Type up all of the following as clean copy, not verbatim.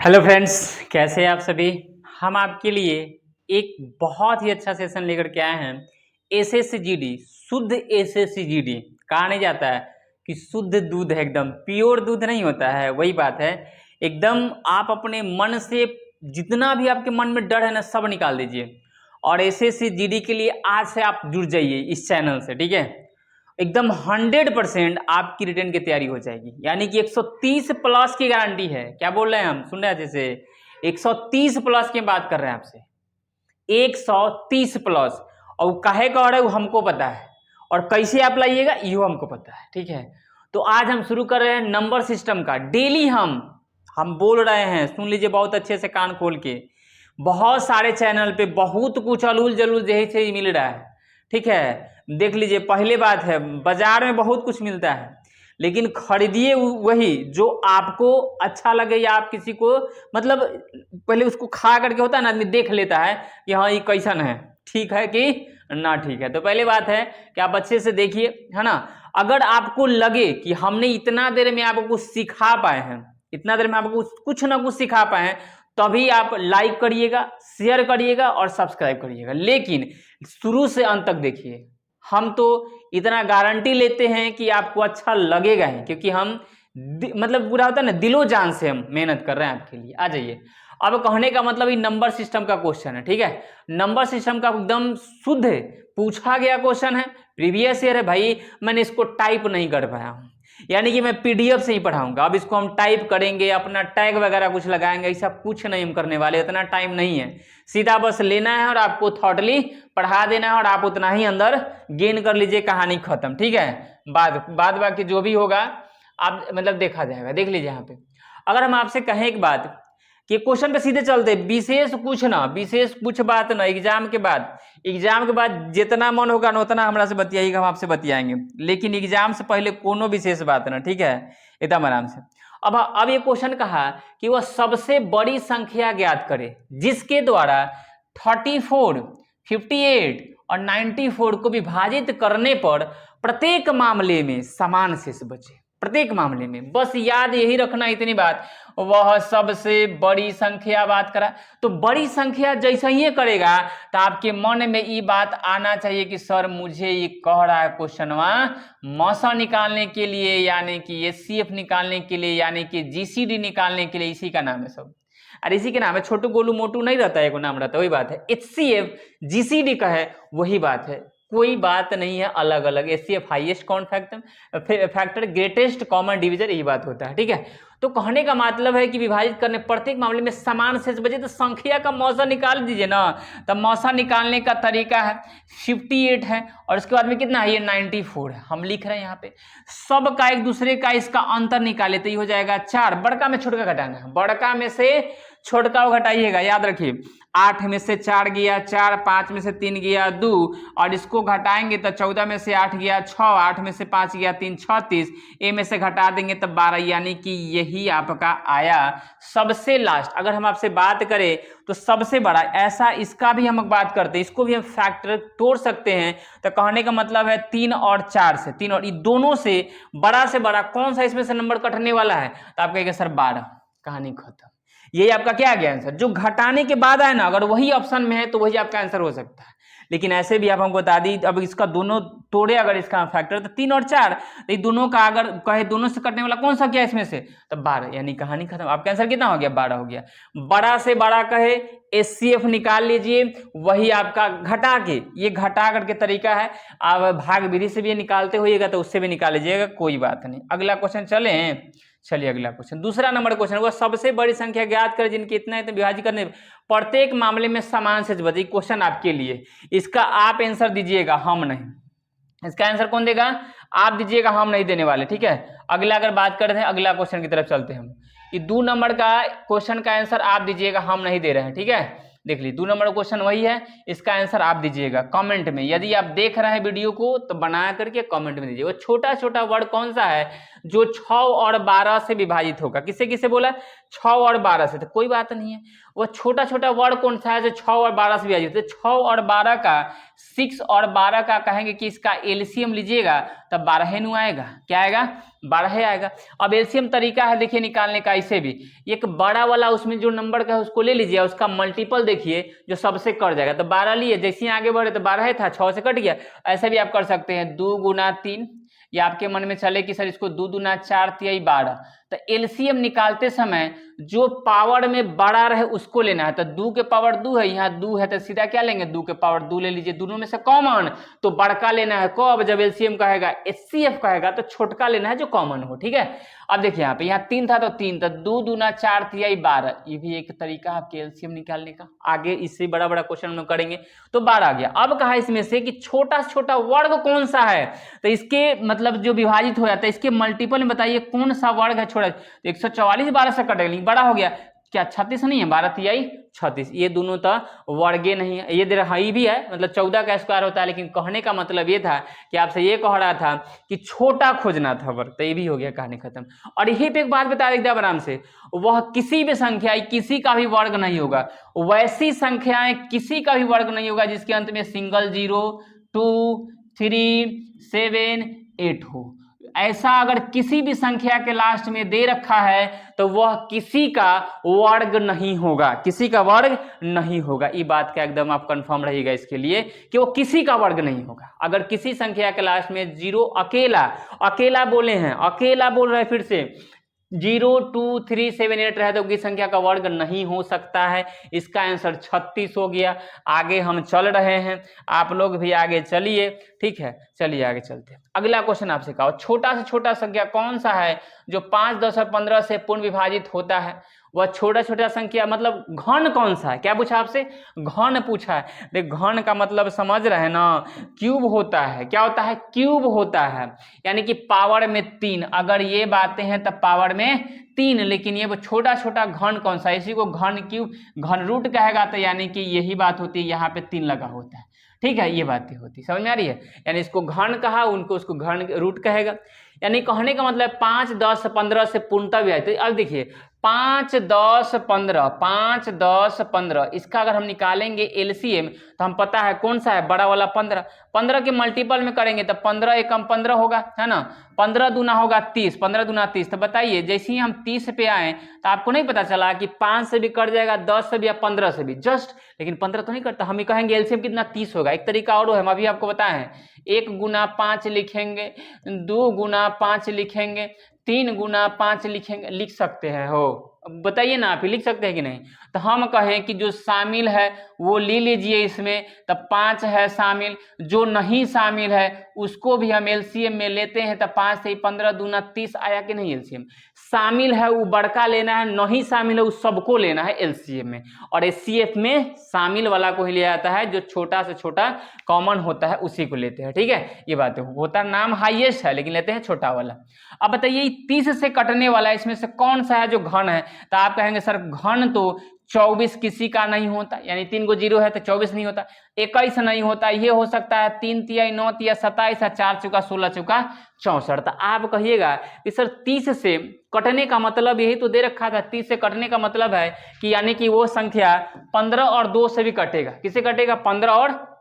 Hello friends, कैसे हैं आप सभी। हम आपके लिए एक बहुत ही अच्छा सेशन लेकर के आए हैं। एसएसजीडी, शुद्ध एसएसजीडी कहा नहीं जाता है कि शुद्ध दूध है, एकदम प्योर दूध नहीं होता है, वही बात है। एकदम आप अपने मन से जितना भी आपके मन में डर है ना, सब निकाल दीजिए और एसएसजीडी के लिए आज से आप जुड़ जाइए इस चैनल से, ठीक है। एकदम 100% आपकी रिटर्न की तैयारी हो जाएगी, यानी कि 130 प्लस की गारंटी है। क्या बोल रहे हैं हम, सुन रहे हैं जैसे 130 प्लस की बात कर रहे हैं आपसे, 130 प्लस। और काहे कह रहे हो हमको पता है, और कैसे आप लाइएगा ये हमको पता है, ठीक है। तो आज हम शुरू कर रहे हैं नंबर सिस्टम का। डेली हम बोल रहे हैं, सुन लीजिए बहुत अच्छे से कान खोल के। बहुत सारे चैनल पे बहुत कुछ अलूल जलूल यही से मिल रहा है, ठीक है। देख लीजिए, पहले बात है बाजार में बहुत कुछ मिलता है, लेकिन खरीदिए वही जो आपको अच्छा लगे, या आप किसी को मतलब पहले उसको खा करके होता है ना, आदमी देख लेता है कि हाँ ये कैसन है, ठीक है कि ना ठीक है। तो पहले बात है कि आप अच्छे से देखिए, है ना। अगर आपको लगे कि हमने इतना देर में आपको कुछ सिखा पाए हैं, इतना देर में आपको कुछ ना कुछ सिखा पाए हैं, तभी आप लाइक करिएगा, शेयर करिएगा और सब्सक्राइब करिएगा। लेकिन शुरू से अंत तक देखिए। हम तो इतना गारंटी लेते हैं कि आपको अच्छा लगेगा ही, क्योंकि हम मतलब पूरा होता है ना, दिलो जान से हम मेहनत कर रहे हैं आपके लिए। आ जाइए। अब कहने का मतलब ये नंबर सिस्टम का क्वेश्चन है, ठीक है। नंबर सिस्टम का एकदम शुद्ध पूछा गया क्वेश्चन है, प्रीवियस ईयर है भाई। मैंने इसको टाइप नहीं कर पाया हूं, यानी कि मैं पीडीएफ से ही पढ़ाऊंगा। अब इसको हम टाइप करेंगे, अपना टैग वगैरह कुछ लगाएंगे, ऐसा कुछ नहीं हम करने वाले, इतना टाइम नहीं है। सीधा बस लेना है और आपको थॉटली पढ़ा देना है, और आप उतना ही अंदर गेन कर लीजिए, कहानी खत्म, ठीक है। बाद बाकी जो भी होगा आप मतलब देखा जाएगा। देख लीजिए यहाँ पे, अगर हम आपसे कहें एक बात कि क्वेश्चन पे सीधे चलते, विशेष कुछ ना, विशेष कुछ बात ना। एग्जाम के बाद जितना मन होगा ना उतना हमरा से बतियाइएगा, हम आपसे बतियाएंगे, लेकिन एग्जाम से पहले कोनो विशेष बात ना, ठीक है, एकदम आराम से। अब ये क्वेश्चन कहा कि वह सबसे बड़ी संख्या ज्ञात करे जिसके द्वारा 34, 58 और 94 को विभाजित करने पर प्रत्येक मामले में समान शेष बचे। प्रत्येक मामले में बस याद यही रखना, इतनी बात। वह सबसे बड़ी संख्या बात करा, तो बड़ी संख्या जैसा ही करेगा तो आपके मन में ये बात आना चाहिए कि सर मुझे ये कह रहा है क्वेश्चनवा मौसा निकालने के लिए, यानी कि एचसीएफ निकालने के लिए, यानी कि जीसीडी निकालने के लिए। इसी का नाम है सब, और इसी के नाम है। छोटू गोलू मोटू नहीं रहता है, नाम रहता है, वही बात है। एचसीएफ जीसीडी का है, वही बात है, कोई बात नहीं है अलग अलग। HCF highest common factor, greatest common division, यही बात होता है, ठीक है। तो कहने का मतलब है कि विभाजित करने प्रत्येक मामले में समान शेष बचे, तो संख्या का मौसा निकाल दीजिए ना। तो मौसा निकालने का तरीका है 58 है, और इसके बाद में कितना है, ये 94 है। हम लिख रहे हैं यहाँ पे सब का एक दूसरे का इसका अंतर निकाले, तो ये हो जाएगा 4। बड़का में छोटका घटाना है, बड़का में से छोटका घटाइएगा, याद रखिए। 8 में से 4 गया 4, 5 में से 3 गया 2, और इसको घटाएंगे तो 14 में से 8 गया 6, 8 में से 5 गया 3, 36। ए में से घटा देंगे तब 12, यानी कि यही आपका आया सबसे लास्ट। अगर हम आपसे बात करें तो सबसे बड़ा, ऐसा इसका भी हम बात करते हैं, इसको भी हम फैक्टर तोड़ सकते हैं। तो कहने का मतलब है 3 और 4 से, 3 और ये दोनों से बड़ा कौन सा इसमें से नंबर कटने वाला है, तो आप कहेंगे सर 12, कहानी खत्म। यही आपका क्या आ गया आंसर। जो घटाने के बाद आए ना, अगर वही ऑप्शन में है तो वही आपका आंसर हो सकता है। लेकिन ऐसे भी आप हमको बता दी, अब इसका दोनों तोड़े अगर इसका फैक्टर, तो 3 और 4, तो ये दोनों का अगर कहे दोनों से कटने वाला कौन सा क्या इसमें से, तो 12, यानी कहानी खत्म। आपका आंसर कितना हो गया, 12 हो गया। बड़ा से बड़ा कहे एचसीएफ निकाल लीजिए, वही आपका घटा के, ये घटा करके तरीका है। आप भाग विधि से भी निकालते होइएगा तो उससे भी निकाल लीजिएगा, कोई बात नहीं। अगला क्वेश्चन चलिए अगला क्वेश्चन, दूसरा नंबर क्वेश्चन, वह सबसे बड़ी संख्या ज्ञात कर जिनके इतना विभाजित करने प्रत्येक मामले में समान शेष बचे। क्वेश्चन आपके लिए, इसका आप आंसर दीजिएगा, हम नहीं। इसका आंसर कौन देगा, आप दीजिएगा, हम नहीं देने वाले, ठीक है। अगला अगर बात करते हैं, अगला क्वेश्चन की तरफ चलते हैं हम। ये 2 नंबर का क्वेश्चन का आंसर आप दीजिएगा, हम नहीं दे रहे हैं, ठीक है। देख लीजिए 2 नंबर क्वेश्चन वही है, इसका आंसर आप दीजिएगा कमेंट में। यदि आप देख रहे हैं वीडियो को तो बना करके कमेंट में दीजिए। वो छोटा छोटा वर्ड कौन सा है जो 6 और 12 से विभाजित होगा, किसे किसे बोला, 6 और 12 से, तो कोई बात नहीं है। वो छोटा छोटा वर्ग कौन सा है जो 6 और 12 से भी आ जाता है। 6 और 12 का 6 और 12 का कहेंगे कि इसका एलसीएम लीजिएगा तब 12 नु आएगा। क्या आएगा? 12 आएगा। अब एलसीएम तरीका है देखिए निकालने का, इसे भी एक बड़ा वाला उसमें जो नंबर का है उसको ले लीजिए, उसका मल्टीपल देखिए जो सबसे कट जाएगा। तो 12 लिए, जैसे ही आगे बढ़े तो 12 था, 6 से कट गया। ऐसे भी आप कर सकते हैं 2 गुना 3, या आपके मन में चले कि सर इसको 2 दूना 4 तिहाई 12। तो एलसीएम निकालते समय जो पावर में बड़ा रहे उसको लेना है। तो 2 के पावर 2 है, यहाँ 2 है तो सीधा क्या लेंगे 2 के पावर 2 ले लीजिए, दोनों में से कॉमन तो बड़का लेना है। कब? जब एलसीएम कहेगा, एचसीएफ कहेगा तो छोटका लेना है जो कॉमन हो। ठीक है, अब देखिए यहाँ पे, यहाँ 3 था तो 3, तो 2 दूना 4 तिहाई 12, ये भी एक तरीका आपके एलसीएम निकालने का। आगे इससे बड़ा बड़ा क्वेश्चन हम लोग करेंगे। तो 12 आ गया। अब कहा इसमें से कि छोटा से छोटा वर्ग कौन सा है, तो इसके मतलब जो विभाजित हो जाता है इसके मल्टीपल में बताइए कौन सा वर्ग है छोटा। तो 144 12 से कटेगा, लेकिन बड़ा हो गया क्या 36 नहीं है, 12 तिहाई 36, ये दोनों तो वर्गे नहीं है। ये दे रहा भी है, मतलब 14 का स्क्वायर होता है, लेकिन कहने का मतलब ये था कि आपसे ये कह रहा था कि छोटा खोजना था वर्ग, तो ये भी हो गया, कहानी खत्म। और यही पे एक बात बता देता है आराम से, वह किसी भी संख्या किसी का भी वर्ग नहीं होगा, वैसी संख्याएं किसी का भी वर्ग नहीं होगा जिसके अंत में सिंगल 0, 2, 3, 7, 8 हो। ऐसा अगर किसी भी संख्या के लास्ट में दे रखा है तो वह किसी का वर्ग नहीं होगा, किसी का वर्ग नहीं होगा। ये बात का एकदम आप कंफर्म रहिएगा इसके लिए कि वो किसी का वर्ग नहीं होगा। अगर किसी संख्या के लास्ट में 0 अकेला बोले हैं, अकेला बोल रहे हैं, फिर से 0, 2, 3, 7, 8 रहे तो की संख्या का वर्ग नहीं हो सकता है। इसका आंसर 36 हो गया। आगे हम चल रहे हैं, आप लोग भी आगे चलिए। ठीक है, चलिए आगे चलते हैं। अगला क्वेश्चन आपसे कहा, छोटा से छोटा संख्या कौन सा है जो 5, 10 और 15 से पूर्ण विभाजित होता है। वह छोटा छोटा संख्या मतलब घन कौन सा है। क्या पूछा आपसे? घन पूछा है। देख घन का मतलब समझ रहे हैं ना, क्यूब होता है। क्या होता है? क्यूब होता है, यानी कि पावर में 3। अगर ये बातें हैं तब पावर में 3, लेकिन ये वो छोटा छोटा घन कौन सा है, इसी को घन क्यूब घन रूट कहेगा। तो यानी कि यही बात होती है, यहाँ पे 3 लगा होता है। ठीक है, ये बातें होती समझ में आ रही है। यानी इसको घन कहा, उनको उसको घन रूट कहेगा। यानी कहने का मतलब 5, 10, 15 से पूर्णता भी आए। तो अब देखिए 5, 10, 15, 5, 10, 15, इसका अगर हम निकालेंगे एलसीएम तो हम पता है कौन सा है, बड़ा वाला 15। 15 के मल्टीपल में करेंगे तो 15 एकम 15 होगा, है ना। 15 दूना होगा 30, 15 दूना 30। तो बताइए जैसे ही हम 30 पे आए तो आपको नहीं पता चला कि 5 से भी कट जाएगा, 10 से भी या 15 से भी जस्ट, लेकिन 15 तो नहीं करता। हम ही कहेंगे एलसीएम कितना 30 होगा। एक तरीका और है, हम अभी आपको बताएं, 1 गुना 5 लिखेंगे, 2 गुना 5 लिखेंगे, 3 गुना 5 लिखेंगे, लिख सकते हैं हो। बताइए ना, आप ही लिख सकते हैं कि नहीं। तो हम कहें कि जो शामिल है वो ले लीजिए इसमें, तब 5 है शामिल, जो नहीं शामिल है उसको भी हम एलसीएम में लेते हैं। तो 5 से 15 दूना 30 आया कि नहीं एलसीएम। शामिल है वो बड़का लेना है, नहीं शामिल है वो सबको लेना है एलसीएम में। और एचसीएफ में शामिल वाला को ही लिया जाता है, जो छोटा से छोटा कॉमन होता है उसी को लेते हैं। ठीक है, ये बात होता नाम हाईएस्ट है लेकिन लेते हैं छोटा वाला। अब बताइए 30 से कटने वाला इसमें से कौन सा है जो घन है। तो आप कहेंगे सर घन तो 24 किसी का नहीं होता, यानी 3 को 0 है तो 24 नहीं होता। 21 नहीं होता, ये हो सकता है 3 तिहाई 9 तिहाई 27 है, 4 चौका 16 चौका 64। तो आप कहिएगा कि सर 30 से कटने का मतलब यही तो दे रखा था। 30 से कटने का मतलब है कि यानी कि वो संख्या 15 और 2 से भी कटेगा। किससे कटेगा? 15 और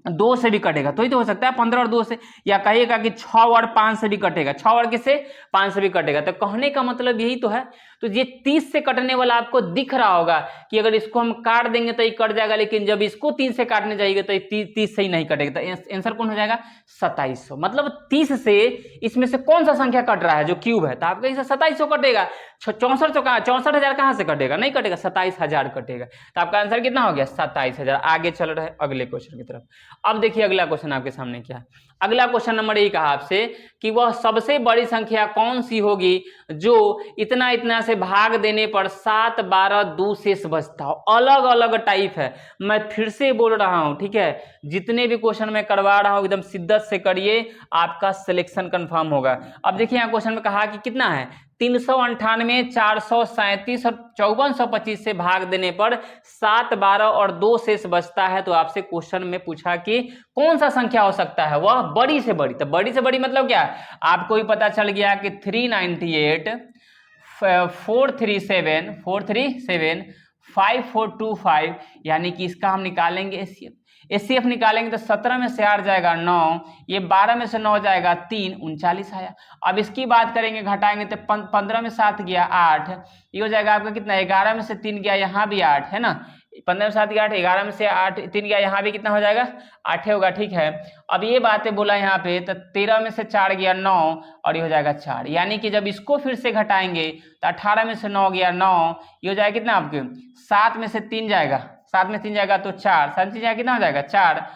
2 से भी कटेगा, तो ही तो हो सकता है 15 और 2 से। या कहिएगा कि 6 और 5 से भी कटेगा, 6 और किससे? 5 से भी कटेगा। तो कहने का मतलब यही तो है। तो ये 30 से कटने वाला आपको दिख रहा होगा कि अगर इसको हम काट देंगे तो ये कट जाएगा, लेकिन जब इसको 3 से काटने जाएगा तो 30 से ही नहीं कटेगा। तो आंसर कौन हो जाएगा? 2700। मतलब 30 से इसमें से कौन सा संख्या कट रहा है जो क्यूब है, तो आपका इसे 2700 कटेगा। 64,000 कहां से कटेगा? नहीं कटेगा, 27,000 कटेगा। तो आपका आंसर कितना हो गया? 27,000। आगे चल रहे हैं अगले क्वेश्चन की तरफ। अब देखिए अगला क्वेश्चन आपके सामने क्या है। अगला क्वेश्चन नंबर ये कहा आपसे कि वह सबसे बड़ी संख्या कौन सी होगी जो इतना इतना से भाग देने पर 7, 12, 2 शेष बचता हो। अलग अलग टाइप है, मैं फिर से बोल रहा हूं। ठीक है, जितने भी क्वेश्चन मैं करवा रहा हूं एकदम शिद्दत से करिए, आपका सिलेक्शन कंफर्म होगा। अब देखिए यहाँ क्वेश्चन में कहा कि कितना है, 398, 437 और 5425 से भाग देने पर 7, 12 और 2 शेष बचता है। तो आपसे क्वेश्चन में पूछा कि कौन सा संख्या हो सकता है वह बड़ी से बड़ी। तो बड़ी से बड़ी मतलब क्या, आपको भी पता चल गया कि 398, 437, 5425, यानी कि इसका हम निकालेंगे एचसीएफ निकालेंगे तो 17 में से 8 जाएगा 9, ये 12 में से 9 जाएगा 3, 39 आया। अब इसकी बात करेंगे घटाएंगे तो 15 में 7 गया 8, ये हो जाएगा आपका कितना, 11 में से 3 गया यहाँ भी 8 है ना, 15 में 7 गया 8, 11 में से 8 3 गया यहाँ भी कितना हो जाएगा 8 होगा, ठीक है। अब ये बातें बोला यहाँ पे तो 13 में से 4 गया 9 और ये हो जाएगा 4, यानी कि जब इसको फिर से घटाएंगे तो 18 में से 9 गया 9, ये हो जाएगा कितना आपके 7 में से 3 जाएगा, 7 में 3 जाएगा तो 4, 7 में 3 जाएगा कितना हो जाएगा 4,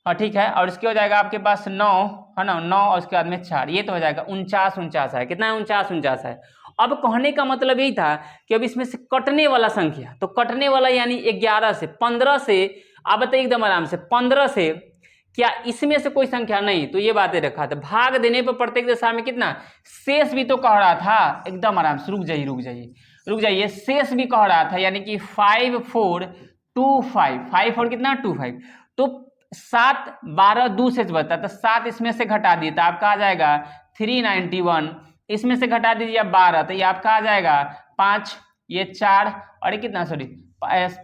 और ठीक है। और इसके हो जाएगा आपके पास 9 है ना, 9 और उसके बाद में 4, ये तो हो जाएगा 49 है, कितना है 49 है। अब कहने का मतलब यही था कि अब इसमें से कटने वाला संख्या, तो कटने वाला यानी 11 से 15 से, आप बताइए एकदम आराम से 15 से क्या इसमें से कोई संख्या नहीं, तो ये बातें रखा था। भाग देने पर प्रत्येक दशा में कितना शेष भी तो कह रहा था, एकदम आराम से रुक जाइए, शेष भी कह रहा था, यानी कि 5425, 5 4 कितना 25, तो 7 12 2 शेष बचता, तो 7 इसमें से घटा दिए तो आपका आ जाएगा 391, इसमें से घटा दीजिए 12 तो ये आपका आ जाएगा 5, ये 4 और ये कितना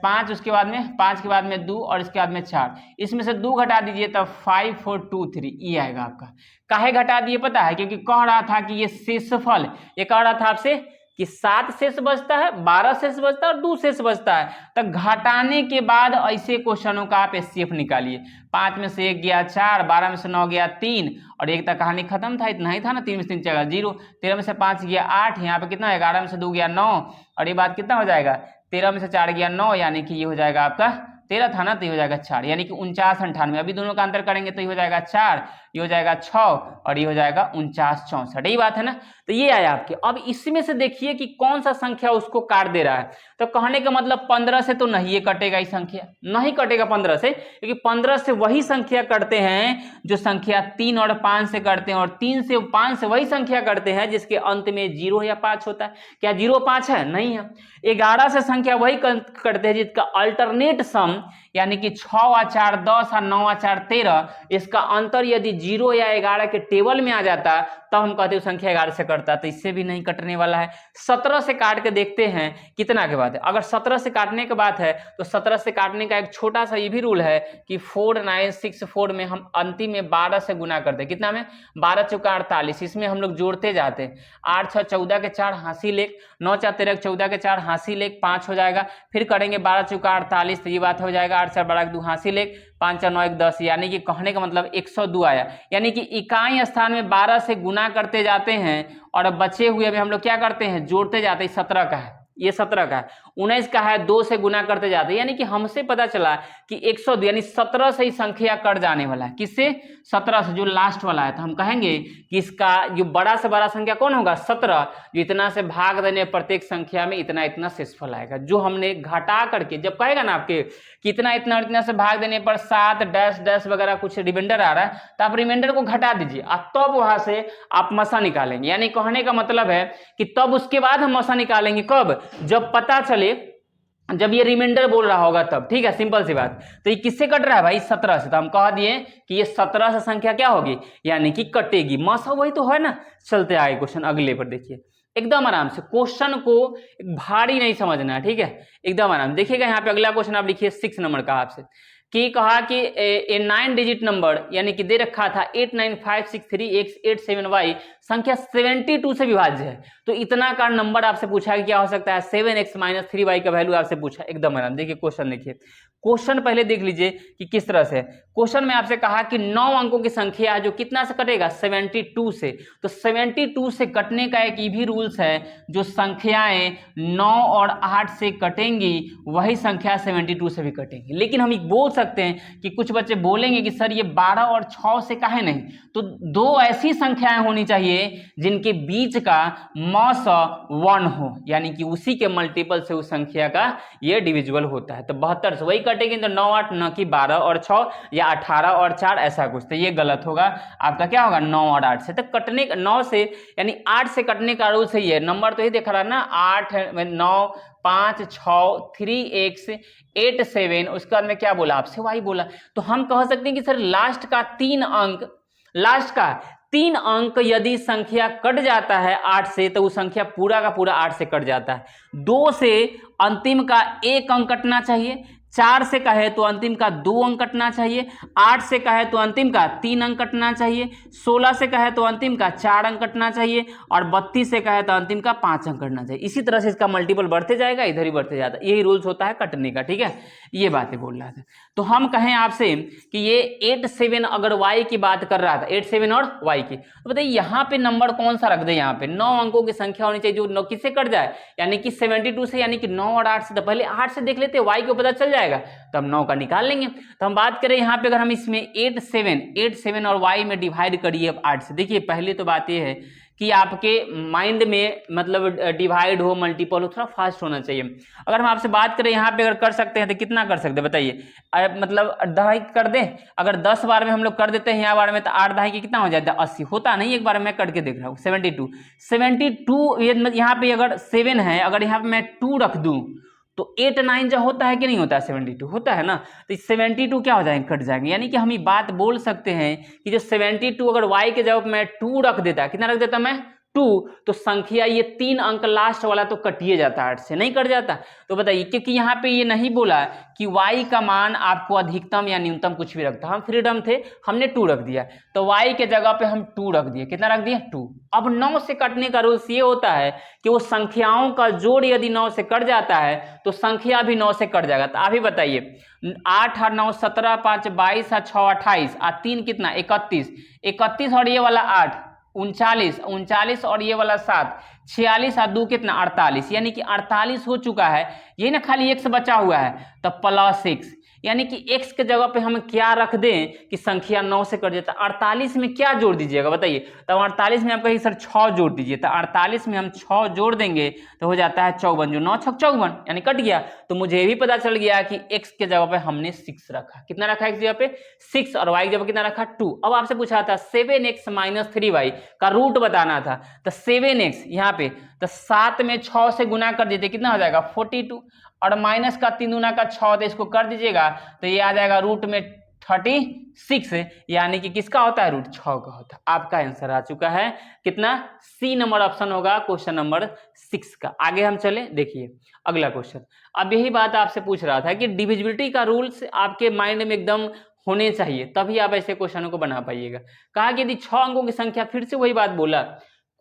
5, उसके बाद में 5 के बाद में 2 और इसके बाद में 4, इसमें से 2 घटा दीजिए तब 5423, ये आएगा आपका। काहे घटा दिए पता है, क्योंकि कह रहा था कि ये शेषफल, ये कह रहा था आपसे कि 7 शेष बचता है, 12 शेष बचता है और 2 शेष बचता है, तो घटाने के बाद ऐसे क्वेश्चनों का आप एचसीएफ निकालिए। 5 में से 1 गया 4, 12 में से 9 गया 3 और एक तक कहानी खत्म था, इतना ही था ना, 3 में से 3 जाएगा 0, 13 में से 5 गया 8, यहाँ पे कितना 11 में से 2 गया 9 और ये बात कितना हो जाएगा 13 में से 4 गया 9, यानी कि ये हो जाएगा आपका 13 था ना, तो ये हो जाएगा 4, यानी कि 49 98, अभी दोनों का अंतर करेंगे तो ये हो जाएगा 4, ये हो जाएगा 6 और ये हो जाएगा 49 64, यही बात है ना। तो ये आया आपके। अब इसमें से देखिए कि कौन सा संख्या उसको काट दे रहा है, तो कहने का मतलब 15 से तो नहीं ये कटेगा, ये संख्या नहीं कटेगा 15 से, क्योंकि 15 से वही संख्या करते हैं जो संख्या 3 और 5 से करते हैं, और 3 से 5 से वही संख्या करते हैं जिसके अंत में 0 या 5 होता है। क्या 0 5 है? नहीं है। 11 से संख्या वही करते हैं जिसका अल्टरनेट सम, यानी कि 6 और 4 10 और 9 और 4 13, इसका अंतर यदि 0 या 11 के टेबल में आ जाता तब हम कहते हैं संख्या 11 से करता, तो इससे भी नहीं कटने वाला है। 17 से काट के देखते हैं कितना के बाद है। अगर 17 से काटने के बाद है तो 17 से काटने का एक छोटा सा ये भी रूल है कि 4964 में हम अंतिम में 12 से गुना करते हैं। कितना में? 12 चौका 48, इसमें हम लोग जोड़ते जाते हैं। 8 6 14 के 4 हासिल 1, 9 4 13 14 के 4 हासिल 1, 5 हो जाएगा। फिर करेंगे 12 चौका 48, तो ये बात हो जाएगा 8 4 12 2 हासिल 1, 5 4 9 1 10, यानी कि कहने का मतलब 102 आया। यानी कि इकाई स्थान में 12 से गुना करते जाते हैं और बचे हुए में हम लोग क्या करते हैं? जोड़ते जाते हैं। 17 का है, ये 17 का है, 19 का है, 2 से गुना करते जाते हैं। यानी कि हमसे पता चला कि 102 यानी 17 से ही संख्या कट जाने वाला है। किससे? 17 से, जो लास्ट वाला है। तो हम कहेंगे कि इसका जो बड़ा से बड़ा संख्या कौन होगा? 17। जो इतना से भाग देने प्रत्येक संख्या में इतना इतना शेषफल आएगा, जो हमने घटा करके जब कहेगा ना आपके कि इतना इतना इतना से भाग देने पर 7 डैश डैश वगैरह कुछ रिमाइंडर आ रहा है, तो आप रिमाइंडर को घटा दीजिए और तब वहां से आप मसा निकालेंगे। यानी कहने का मतलब है कि तब उसके बाद हम मसा निकालेंगे कब? जब पता चले, जब ये रिमाइंडर बोल रहा होगा तब। ठीक है, सिंपल सी बात। तो ये किससे कट रहा है भाई? 17 से। तो हम कह दिए कि ये 17 से संख्या क्या होगी? यानी कि कटेगी। मसा वही तो है ना। चलते आए क्वेश्चन अगले पर, देखिए एकदम आराम से। क्वेश्चन को भारी नहीं समझना है, ठीक है, एकदम आराम। देखिएगा यहाँ पे अगला क्वेश्चन आप लिखिए 6 नंबर का आपसे, कि कहा कि ए 9 डिजिट नंबर, यानी कि दे रखा था 89563887y संख्या 72 से विभाज्य है। तो इतना का नंबर आपसे पूछा है, क्या हो सकता है? 7x - 3y का वैल्यू आपसे पूछा। एकदम आराम। देखिए क्वेश्चन, देखिए क्वेश्चन पहले देख लीजिए कि किस तरह से। क्वेश्चन में आपसे कहा कि 9 अंकों की संख्या है जो कितना से कटेगा? 72 से। तो 72 से कटने का एक ये भी रूल्स है, जो संख्याएं 9 और 8 से कटेंगी वही संख्या 72 से भी कटेंगी। लेकिन हम बोल सकते हैं कि कुछ बच्चे बोलेंगे कि सर ये 12 और 6 से काहे नहीं? तो 2 ऐसी संख्याएं होनी चाहिए जिनके बीच का मॉस 1 हो, यानी कि उसी के मल्टीपल से उस संख्या का ये डिविजिबल होता है। तो 72 से वही कटेंगे, तो 9 8, न कि 12 और 6 या 18 और 4 ऐसा कुछ। तो ये गलत होगा। आपका क्या होगा? 9 और 8 से। तो कटने 9 से यानी 8 से कटने का रूल सही है। नंबर तो ही देख रहा है ना, 8 9 5 6 3 x 8 7, उसके बाद में क्या बोला आपसे? वाई बोला। तो हम कह सकते हैं कि सर लास्ट का 3 अंक, लास्ट का 3 अंक यदि संख्या कट जाता है 8 से तो वो संख्या पूरा का पूरा 8 से कट जाता है। 2 से अंतिम का 1 अंक कटना चाहिए, 4 से कहे तो अंतिम का 2 अंक कटना चाहिए, 8 से कहे तो अंतिम का 3 अंक कटना चाहिए, 16 से कहे तो अंतिम का 4 अंक कटना चाहिए और 32 से कहे तो अंतिम का 5 अंक कटना चाहिए। इसी तरह से इसका मल्टीपल बढ़ते जाएगा, इधर ही बढ़ते जाता है। यही रूल्स होता है कटने का, ठीक है। ये बातें बोल रहा था। तो हम कहें आपसे कि ये 8 7 अगर y की बात कर रहा था, 8 7 और y की, तो बताइए यहाँ पे नंबर कौन सा रख दे। यहाँ पे 9 अंकों की संख्या होनी चाहिए जो 9 किससे कट जाए, यानी कि 72 से, यानी कि 9 और 8 से। तो पहले 8 से देख लेते हैं, y को पता चल जाएगा तो हम 9 का निकाल लेंगे। तो हम बात करें यहाँ पे, अगर हम इसमें 8 7 और y में डिवाइड करिए अब 8 से। देखिए पहले तो बात ये है कि आपके माइंड में मतलब डिवाइड हो, मल्टीपल हो, थोड़ा फास्ट होना चाहिए। अगर हम आपसे बात करें यहाँ पे अगर कर सकते हैं तो कितना कर सकते हैं बताइए, मतलब 10 कर दें। अगर 10 बार में हम लोग कर देते हैं यहाँ बार में तो 8 10 की कितना हो जाता है 80। होता नहीं, एक बार मैं करके देख रहा हूँ 72। यहाँ पे अगर 7 है, अगर यहाँ पे मैं 2 रख दूं तो 8 9 जो होता है कि नहीं होता है, 72 होता है ना। तो 72 क्या हो जाएंगे, कट जाएंगे। यानी कि हम ये बात बोल सकते हैं कि जो 72 अगर y के जवाब में 2 रख देता, कितना रख देता मैं 2, तो संख्या ये 3 अंक लास्ट वाला तो कटिए जाता, 8 से नहीं कट जाता। तो बताइए, क्योंकि यहाँ पे ये नहीं बोला कि y का मान आपको अधिकतम या न्यूनतम कुछ भी रखता, हम फ्रीडम थे, हमने 2 रख दिया। तो y के जगह पे हम 2 रख दिए, कितना रख दिया 2। अब 9 से कटने का रूल्स ये होता है कि वो संख्याओं का जोड़ यदि 9 से कट जाता है तो संख्या भी 9 से कट जाएगा। तो आप ही बताइए, 8 और 9 17, 5 22 और 6 28 और 3 कितना 31 और ये वाला 8 39 और ये वाला 7 46 और 2 कितना 48, यानी कि 48 हो चुका है। यही ना, खाली x बचा हुआ है तो +6, यानी कि x के जगह पे हम क्या रख दें कि संख्या 9 से कट जाता। 48 में क्या जोड़ दीजिएगा बताइए, तो 48 में आप कहिए सर 6 जोड़ दीजिए, तो 48 में हम 6 जोड़ देंगे तो हो जाता है 54, जो 9 6 54 यानी कट गया। तो मुझे ये भी पता चल गया कि x के जगह पे हमने 6 रखा। कितना रखा x जगह पे 6 और y की जगह कितना रखा 2। अब आपसे पूछा था 7x - 3y का रूट बताना था, तो 7x यहाँ पे तो 7 में 6 से गुना कर दीजिए, कितना हो जाएगा 42 और माइनस का 3 दूना का 6, तो इसको कर दीजिएगा तो ये आ जाएगा रूट में 36, यानी कि किसका होता है रूट 6 का होता है। आपका आंसर आ चुका है कितना, सी नंबर ऑप्शन होगा क्वेश्चन नंबर 6 का। आगे हम चले, देखिए अगला क्वेश्चन। अब यही बात आपसे पूछ रहा था कि डिविजिबिलिटी का रूल्स आपके माइंड में एकदम होने चाहिए, तभी आप ऐसे क्वेश्चनों को बना पाइएगा। कहा कि यदि 6 अंकों की संख्या, फिर से वही बात बोला,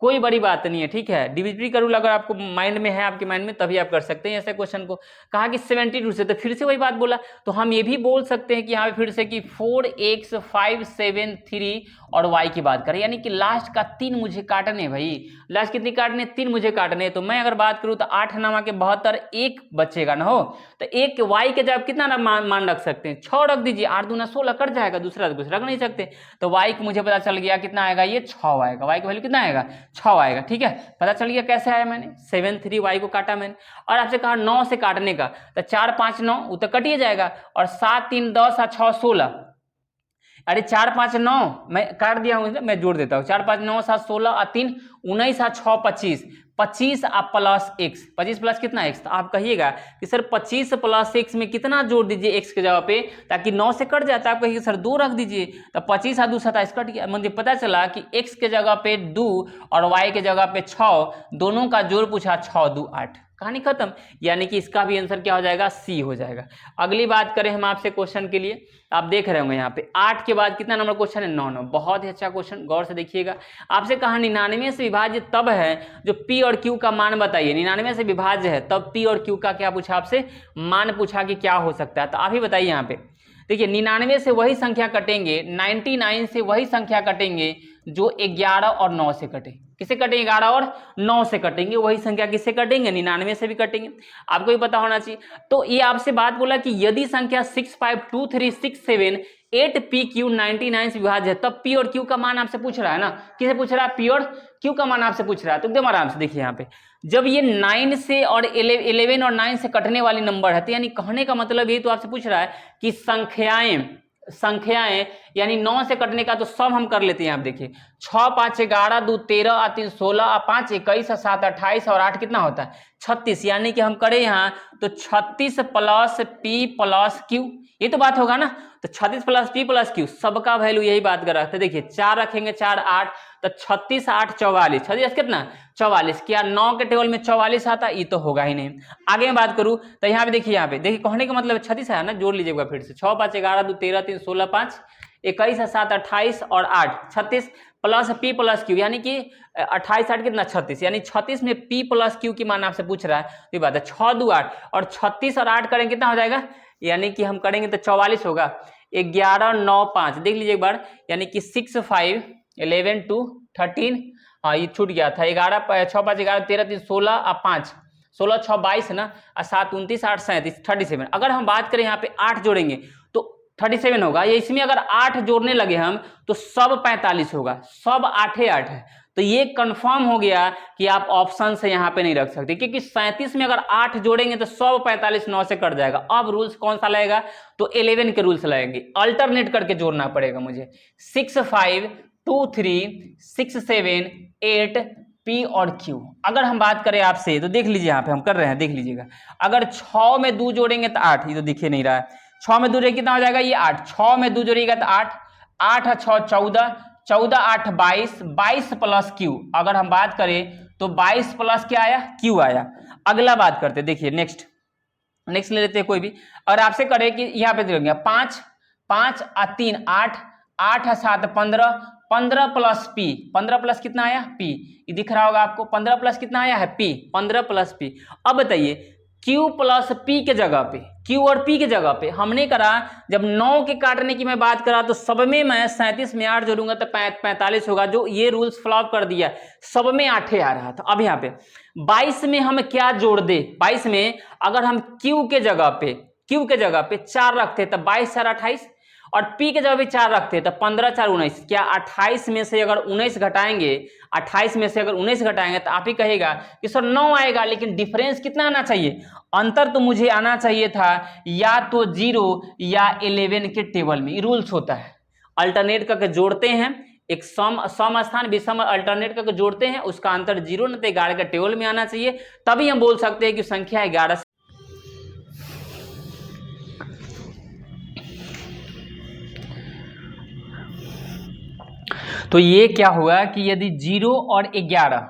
कोई बड़ी बात नहीं है, ठीक है। डिविजिबिलिटी का रूल अगर आपको माइंड में है, आपके माइंड में, तभी आप कर सकते हैं ऐसे क्वेश्चन को। कहा कि 72 से, तो फिर से वही बात बोला, तो हम ये भी बोल सकते हैं कि यहाँ पे फिर से कि 4x 5 7 3 और y की बात करें, यानी कि लास्ट का 3 मुझे काटने, भाई लास्ट कितनी काटने 3 मुझे काटने। तो मैं अगर बात करूँ तो 8 9 के 72, 1 बचेगा ना हो, तो एक y के जब कितना मान रख सकते हैं 6 रख दीजिए, 8 दूना 16 कट जाएगा, दूसरा तो कुछ रख नहीं सकते। तो y को मुझे पता चल गया कितना आएगा, ये 6 आएगा, y का वैल्यू कितना आएगा 6 आएगा, ठीक है। पता चल गया कैसे आया, मैंने 7 3 y को काटा मैंने, और आपसे कहा 9 से काटने का, तो 4 5 9 वो तो कटिए जाएगा, और 7 3 10 और 6 16, अरे 4 5 9 मैं काट दिया हूँ, मैं जोड़ देता हूँ, 4 5 9 7 16 और 3 19 और 6 25, 25 आप प्लस x, 25 प्लस कितना x, तो आप कहिएगा कि सर 25 प्लस x में कितना जोड़ दीजिए x के जगह पे, ताकि 9 से कट जाता है, आप कहिए सर 2 रख दीजिए, तो 25 और 2 27 कट गया। मुझे पता चला कि x के जगह पे 2 और y के जगह पे 6, दोनों का जोड़ पूछा, 6 2 8, कहानी खत्म। यानी कि इसका भी आंसर क्या हो जाएगा, सी हो जाएगा। अगली बात करें हम आपसे क्वेश्चन के लिए, आप देख रहे होंगे यहाँ पे 8 के बाद कितना नंबर क्वेश्चन है 9 9, बहुत ही अच्छा क्वेश्चन, गौर से देखिएगा। आपसे कहा 99 से विभाज्य तब है जो p और q का मान बताइए। 99 से विभाज्य है तब p और q का क्या पूछा आपसे, मान पूछा कि क्या हो सकता है। तो आप ही बताइए यहाँ पे, देखिए 99 से वही संख्या कटेंगे, 99 से वही संख्या कटेंगे जो 11 और 9 से कटे। किसे कटेंगे, 11 और 9 से कटेंगे, वही संख्या किससे कटेंगे, 99 से भी कटेंगे, आपको भी पता होना चाहिए। तो ये आपसे बात बोला कि यदि संख्या 6 5 2 3 6 7 8 PQ 99 से विभाज्य है, तब P और Q का मान आपसे पूछ रहा है ना, किसे पूछ रहा है, P और Q का मान आपसे पूछ रहा है। तो एकदम आराम से देखिए यहाँ पे, जब ये 9 से और 11 और 9 से कटने वाली नंबर है, तो यानी कहने का मतलब ये तो आपसे पूछ रहा है कि संख्याएं यानी 9 से कटने का तो सब हम कर लेते हैं। आप देखिए 6 5 11 2 13 और 3 16 और 5 21 और 7 28 और 8 कितना होता है 36, यानी कि हम करें यहाँ तो 36 प्लस P प्लस Q, ये तो बात होगा ना। तो 36 प्लस पी प्लस क्यू सबका वैल्यू यही बात कर रहा था। देखिए 4 रखेंगे 4 8 तो 36 8 44, 36 कितना 44, क्या 9 के टेबल में 44 आता? ये तो होगा ही नहीं। आगे मैं बात करूं तो यहाँ पे देखिए, यहाँ पे देखिए कहने का मतलब 36 है ना, जोड़ लीजिएगा फिर से, 6 5 11 2 13 3 16 5 21 7 28 और 8 36 प्लस पी प्लस क्यू यानी कि 28 8 कितना 36, यानी 36 में पी प्लस क्यू की मान आपसे पूछ रहा है। तो ये बात है 6 2 8 और 36 और 8 करेंगे कितना हो जाएगा, यानी कि हम करेंगे तो 44 होगा। 11 9 5 देख लीजिए एक बार, यानी कि 6 5 11 2 13, हाँ ये छूट गया था, 11 6 5 11 13 3 16 और 5 16 6 22 ना, और 7 29 8 37 37। अगर हम बात करें यहाँ पे 8 जोड़ेंगे तो 37 होगा। ये इसमें अगर 8 जोड़ने लगे हम तो सब 45 होगा, सब 8 8 है। तो ये कंफर्म हो गया कि आप ऑप्शन से यहाँ पे नहीं रख सकते, क्योंकि 37 में अगर 8 जोड़ेंगे तो सब 45 9 से कट जाएगा। अब रूल्स कौन सा लगेगा, तो 11 के रूल्स लगेंगे, अल्टरनेट करके जोड़ना पड़ेगा मुझे। 6 5 2 3 6 7 8 पी और क्यू। अगर हम बात करें आपसे तो देख लीजिए यहाँ पे हम कर रहे हैं, देख लीजिएगा। अगर 6 में 2 जोड़ेंगे तो 8, ये तो दिखे नहीं रहा है, 6 में 2 जोड़ेंगे कितना हो जाएगा, ये 8, 6 में 2 जोड़िएगा तो 8 8 6 14 14 8 22 22 प्लस क्यू। अगर हम बात करें तो 22 प्लस क्या आया, क्यू आया। अगला बात करते देखिए, नेक्स्ट ले लेते हैं कोई भी। अगर आपसे करें कि यहाँ पे देंगे 5 5 और 3 8 8 7 15 15 प्लस पी, 15 प्लस कितना आया पी, ये दिख रहा होगा आपको, 15 प्लस कितना आया है पी, 15 प्लस पी। अब बताइए Q प्लस P के जगह पे, Q और P के जगह पे हमने करा, जब 9 के काटने की मैं बात करा तो सब में मैं 37 में 8 जोड़ूंगा तो 45 होगा, जो ये रूल्स फ्लॉप कर दिया, सब में 8 आ रहा था। अब यहाँ पे 22 में हम क्या जोड़ दे, 22 में अगर हम Q के जगह पे 4 रखते तो 22 4 28, और P के जगह भी 4 रखते तो 15 4 19, क्या 28 में से अगर 19 घटाएंगे, 28 में से अगर 19 घटाएंगे तो आप ही कहेगा कि सर 9 आएगा, लेकिन डिफरेंस कितना आना चाहिए, अंतर तो मुझे आना चाहिए था या तो 0 या 11 के टेबल में। रूल्स होता है, अल्टरनेट करके जोड़ते हैं, एक सम स्थान विषम अल्टरनेट करके जोड़ते हैं, उसका अंतर 0 न तो 11 के टेबल में आना चाहिए, तभी हम बोल सकते हैं कि संख्या 11। तो ये क्या हुआ कि यदि 0 और 11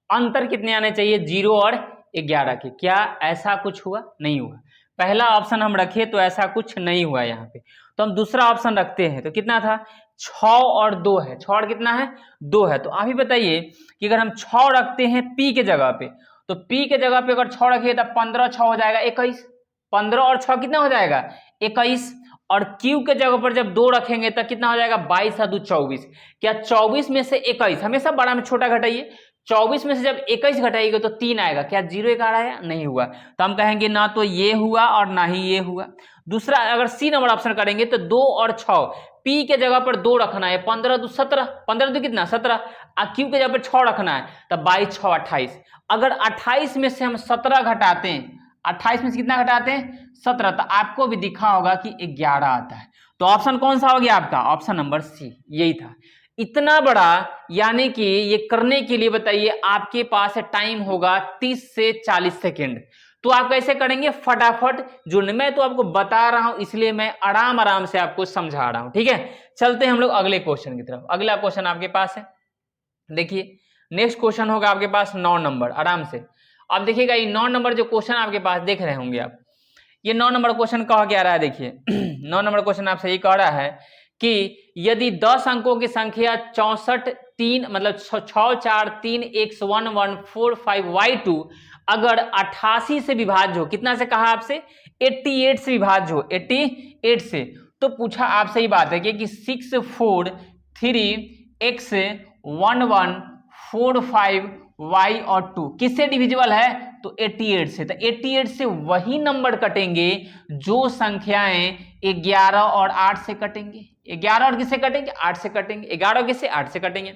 अंतर कितने आने चाहिए, 0 और 11 के, क्या ऐसा कुछ हुआ, नहीं हुआ। पहला ऑप्शन हम रखे तो ऐसा कुछ नहीं हुआ यहाँ पे, तो हम दूसरा ऑप्शन रखते हैं तो कितना था 6 और 2 है, 6 और कितना है 2 है। तो आप ही बताइए कि अगर हम 6 रखते हैं P के जगह पे, तो P के जगह पे अगर 6 रखिए तो 15 6 हो जाएगा 21, 15 और 6 कितना हो जाएगा 21, और Q के जगह पर जब 2 रखेंगे तो कितना हो जाएगा 22 और 2 24, क्या 24 में से 21, हमेशा बड़ा में छोटा घटाइए, 24 में से जब 21 घटाइएगा तो 3 आएगा, क्या 0 1 आया, नहीं हुआ। तो हम कहेंगे ना तो ये हुआ और ना ही ये हुआ। दूसरा अगर सी नंबर ऑप्शन करेंगे तो 2 और 6, P के जगह पर 2 रखना है, 15 2 17, 15 2 कितना 17, और Q के जगह पर 6 रखना है तो 22 6 28। अगर 28 में से हम 17 घटाते हैं, 28 में से कितना घटाते हैं 17, तो आपको भी दिखा होगा कि 11 आता है। तो ऑप्शन कौन सा हो गया आपका, ऑप्शन नंबर सी, यही था। इतना बड़ा, यानी कि ये करने के लिए बताइए आपके पास टाइम होगा 30 से 40 सेकेंड। तो आप कैसे करेंगे, फटाफट जुड़ने, मैं तो आपको बता रहा हूं इसलिए मैं आराम से आपको समझा रहा हूं, ठीक है। चलते हैं हम लोग अगले क्वेश्चन की तरफ। अगला क्वेश्चन आपके पास है, देखिए नेक्स्ट क्वेश्चन होगा आपके पास 9 नंबर, आराम से आप देखिएगा। ये 9 नंबर जो क्वेश्चन आपके पास देख रहे होंगे आप, ये 9 नंबर क्वेश्चन कह क्या रहा है, देखिए 9 नंबर क्वेश्चन आपसे ये कह रहा है कि यदि 10 अंकों की संख्या 64 3 मतलब 6 4 3 x 1 1 4 5 y2 अगर 88 से विभाज्य हो, कितना से कहा आपसे 88 से विभाज्य हो, 88 से, तो पूछा आपसे ही बात है कि 6 4 3 x 1 1 4 5 y और 2 किससे डिविजिबल है, तो 88 से। तो 88 से वही नंबर कटेंगे जो संख्याएं 11 और 8 से कटेंगे, 11 और किससे कटेंगे 8 से कटेंगे, 11 और किससे 8 से कटेंगे,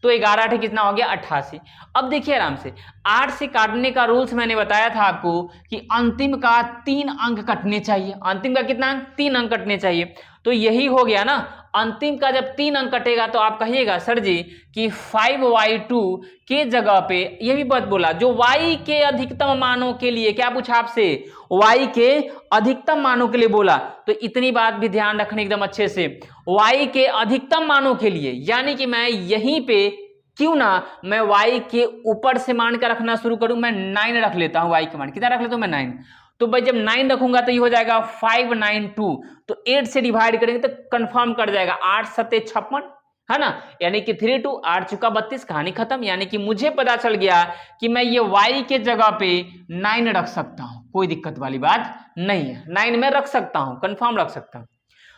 तो 11 8 कितना हो गया 88। अब देखिए आराम से 8 से काटने का रूल्स मैंने बताया था आपको कि अंतिम का 3 अंक कटने चाहिए, अंतिम का कितना अंक 3 अंक कटने चाहिए। तो यही हो गया ना, अंतिम का जब 3 अंक कटेगा तो आप कहिएगा सर जी कि 5y2 के जगह पे, ये भी बात बोला, जो y के अधिकतम मानों के लिए, क्या पूछा आपसे, y के अधिकतम मानों के लिए बोला, तो इतनी बात भी ध्यान रखने एकदम अच्छे से, y के अधिकतम मानों के लिए, यानी कि मैं यहीं पे क्यों ना मैं y के ऊपर से मान का रखना शुरू करूं, मैं 9 रख लेता हूं, y के मान कितना रख लेता हूं मैं 9, तो भाई जब 9 रखूंगा तो ये हो जाएगा 592, तो 8 से डिवाइड करेंगे तो कंफर्म कर जाएगा, 8 सत्ते 56, है ना, यानी कि 3 2 8 चुका 32, कहानी खत्म। यानी कि मुझे पता चल गया कि मैं ये y के जगह पे 9 रख सकता हूं, कोई दिक्कत वाली बात नहीं है, 9 में रख सकता हूं, कंफर्म रख सकता हूं।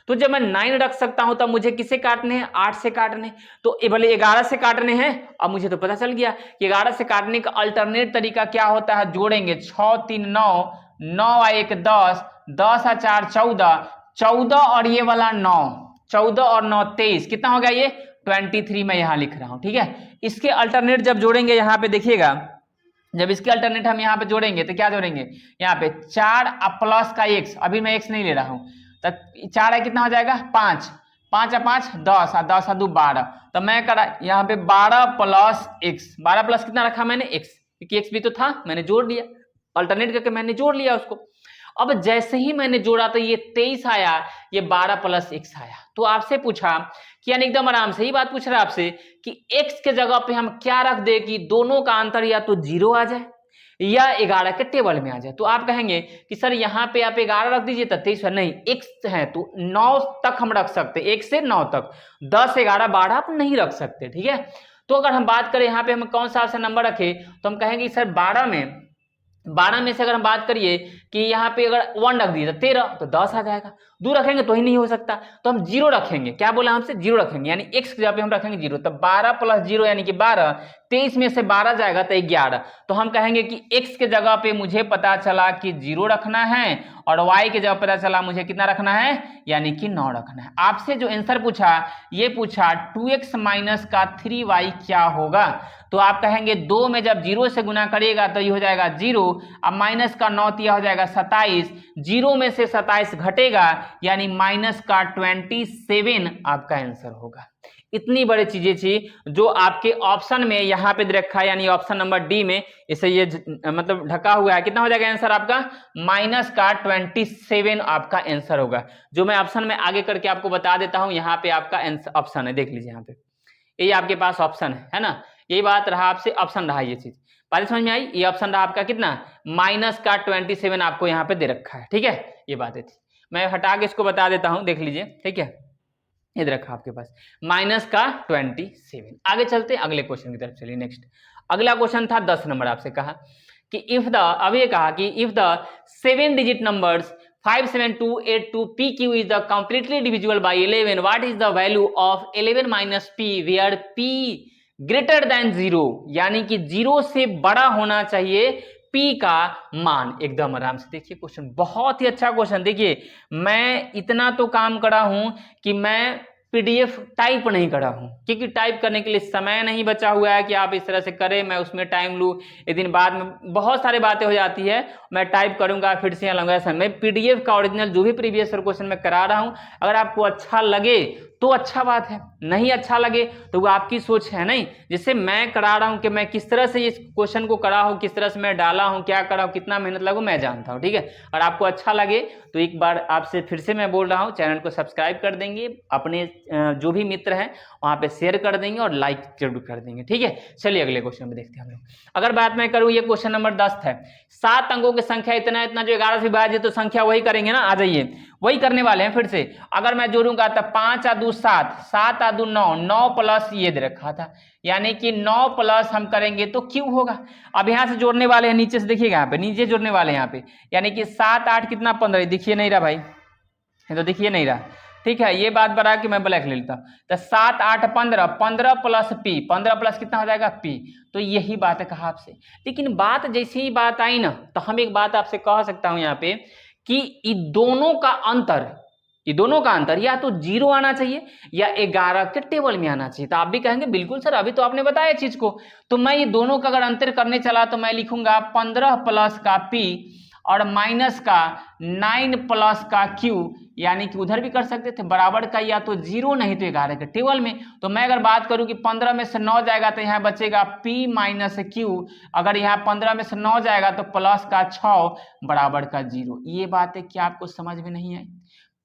तो जब मैं 9 रख सकता हूं तब मुझे किसे काटने हैं, 8 से काटने, तो भले 11 से काटने हैं। अब मुझे तो पता चल गया कि 11 से काटने का अल्टरनेट तरीका क्या होता है, जोड़ेंगे 6 3 9, 9 1 10, 10 4 14, 14 और ये वाला 9, 14 और 9 23, कितना हो गया ये 23 मैं यहां लिख रहा हूं, ठीक है। इसके अल्टरनेट जब जोड़ेंगे यहाँ पे देखिएगा, जब इसके अल्टरनेट हम यहाँ पे जोड़ेंगे तो क्या जोड़ेंगे, यहाँ पे 4 प्लस का x, अभी मैं x नहीं ले रहा हूं, तो 4 है कितना हो जाएगा 5, 5 और 5 10, और 10 और 2 12, तो मैं करा यहाँ पे 12 प्लस x, 12 प्लस कितना रखा मैंने x, क्योंकि x भी तो था, मैंने जोड़ लिया, अल्टरनेट करके मैंने जोड़ लिया उसको। अब जैसे ही मैंने जोड़ा तो ये 23 आया, ये 12 प्लस x आया। तो आपसे पूछा कि यानी एकदम आराम से ही बात पूछ रहा है आपसे कि x के जगह पे हम क्या रख दे कि दोनों का अंतर या तो 0 आ जाए या 11 के टेबल में आ जाए। तो आप कहेंगे कि सर यहाँ पे आप 11 रख दीजिए तो 23 नहीं, x है तो 9 तक हम रख सकते, 1 से 9 तक, 10 11 12 आप नहीं रख सकते, ठीक है। तो अगर हम बात करें यहाँ पे हम कौन सा से नंबर रखे, तो हम कहेंगे सर 12 में से अगर हम बात करिए कि यहाँ पे अगर 1 रख दिए तो 13, तो 10 आ जाएगा, 2 रखेंगे तो ही नहीं हो सकता, तो हम 0 रखेंगे, क्या बोला हमसे 0 रखेंगे, यानी x की जगह पे हम रखेंगे 0, तो 12 प्लस 0 यानी कि 12, 23 में से 12 जाएगा तो 11, तो हम कहेंगे कि x के जगह पे मुझे पता चला कि 0 रखना है और y के जगह पता चला मुझे कितना रखना है, यानी कि 9 रखना है। आपसे जो आंसर पूछा ये पूछा 2x माइनस का 3y क्या होगा, तो आप कहेंगे 2 में जब 0 से गुना करिएगा तो ये हो जाएगा 0, अब माइनस का 9 तिया हो जाएगा 27, 0 में से 27 घटेगा यानी माइनस का 27 आपका आंसर होगा। इतनी बड़ी चीजें थी जो आपके ऑप्शन में यहाँ पे दे रखा है, यानी ऑप्शन नंबर डी में इसे ये मतलब ढका हुआ है, कितना हो जाएगा आंसर आपका, माइनस का 27 आपका आंसर होगा। जो मैं ऑप्शन में आगे करके आपको बता देता हूं, यहाँ पे आपका ऑप्शन है, देख लीजिए यहाँ पे ये आपके पास ऑप्शन है ना, यही बात रहा आपसे, ऑप्शन रहा ये चीज, बात समझ में आई, ये ऑप्शन रहा आपका कितना, माइनस का 27 आपको यहाँ पे दे रखा है, ठीक है। ये बातें थी, मैं हटा के इसको बता देता हूं, देख लीजिए, ठीक है, ये रखा आपके पास माइनस का 27। आगे चलते अगले क्वेश्चन की तरफ, चलिए नेक्स्ट। अगला क्वेश्चन था 10 नंबर, आपसे कहा कि इफ द, अब ये कहा कि if the 7 digit numbers 57282 PQ is the completely divisible by 11, what is the value of 11 minus P where P greater than 0, यानी कि 0 से बड़ा होना चाहिए P का मान। एकदम आराम से देखिए क्वेश्चन, बहुत ही अच्छा क्वेश्चन। देखिए मैं इतना तो काम करा हूं कि मैं पीडीएफ टाइप नहीं करा हूं, क्योंकि टाइप करने के लिए समय नहीं बचा हुआ है कि आप इस तरह से करें, मैं उसमें टाइम लूँ, एक दिन बाद में बहुत सारी बातें हो जाती है, मैं टाइप करूंगा फिर से यहाँ लूंगा, मैं पीडीएफ का ओरिजिनल जो भी प्रीवियस क्वेश्चन मैं करा रहा हूं, अगर आपको अच्छा लगे तो अच्छा बात है, नहीं अच्छा लगे तो वो आपकी सोच है, नहीं जिससे मैं करा रहा हूं कि मैं किस तरह से इस क्वेश्चन को करा हूं, किस तरह से मैं डाला हूं, क्या करा हूं, कितना मेहनत लगो मैं जानता हूं, ठीक है। और आपको अच्छा लगे तो एक बार आपसे फिर से मैं बोल रहा हूं, चैनल को सब्सक्राइब कर देंगे, अपने जो भी मित्र हैं वहां पे शेयर कर देंगे और लाइक जरूर कर देंगे, ठीक है। चलिए अगले क्वेश्चन में देखते हैं हम लोग। अगर बात मैं करूं, ये क्वेश्चन नंबर 10 है, 7 अंकों की संख्या इतना इतना जो 11 से विभाजित, तो संख्या वही करेंगे ना, आ जाइए वही करने वाले हैं फिर से। अगर मैं जोड़ूंगा तो 5 और 2 7, 7 और 2 9, 9 प्लस ये दे रखा था, यानी कि 9 प्लस हम करेंगे तो क्यों होगा। अब यहां से जोड़ने वाले हैं, नीचे से देखिएगा यहाँ पे नीचे जोड़ने वाले हैं यहाँ पे, यानी कि 7 8 कितना 15, दिखिए नहीं रहा भाई, ये तो दिखिए नहीं रहा, ठीक है। ये बात बड़ा कि मैं ब्लैक ले लेता हूं, तो 7 8 15, 15 प्लस पी, 15 प्लस कितना हो जाएगा पी, तो यही बात है कहा आपसे। लेकिन बात जैसी ही बात आई ना, तो हम एक बात आपसे कह सकता हूं यहाँ पे कि ये दोनों का अंतर या तो 0 आना चाहिए या 11 के टेबल में आना चाहिए। तो आप भी कहेंगे बिल्कुल सर अभी तो आपने बताया चीज को, तो मैं ये दोनों का अगर अंतर करने चला तो मैं लिखूंगा 15 प्लस का पी और माइनस का 9 प्लस का क्यू, यानी कि उधर भी कर सकते थे, बराबर का या तो 0 नहीं तो 11 के टेबल में। तो मैं अगर बात करूं कि 15 में से 9 जाएगा तो यहाँ बचेगा P माइनस Q, अगर यहाँ 15 में से 9 जाएगा तो प्लस का 6 बराबर का 0। ये बात है क्या आपको समझ में नहीं आई?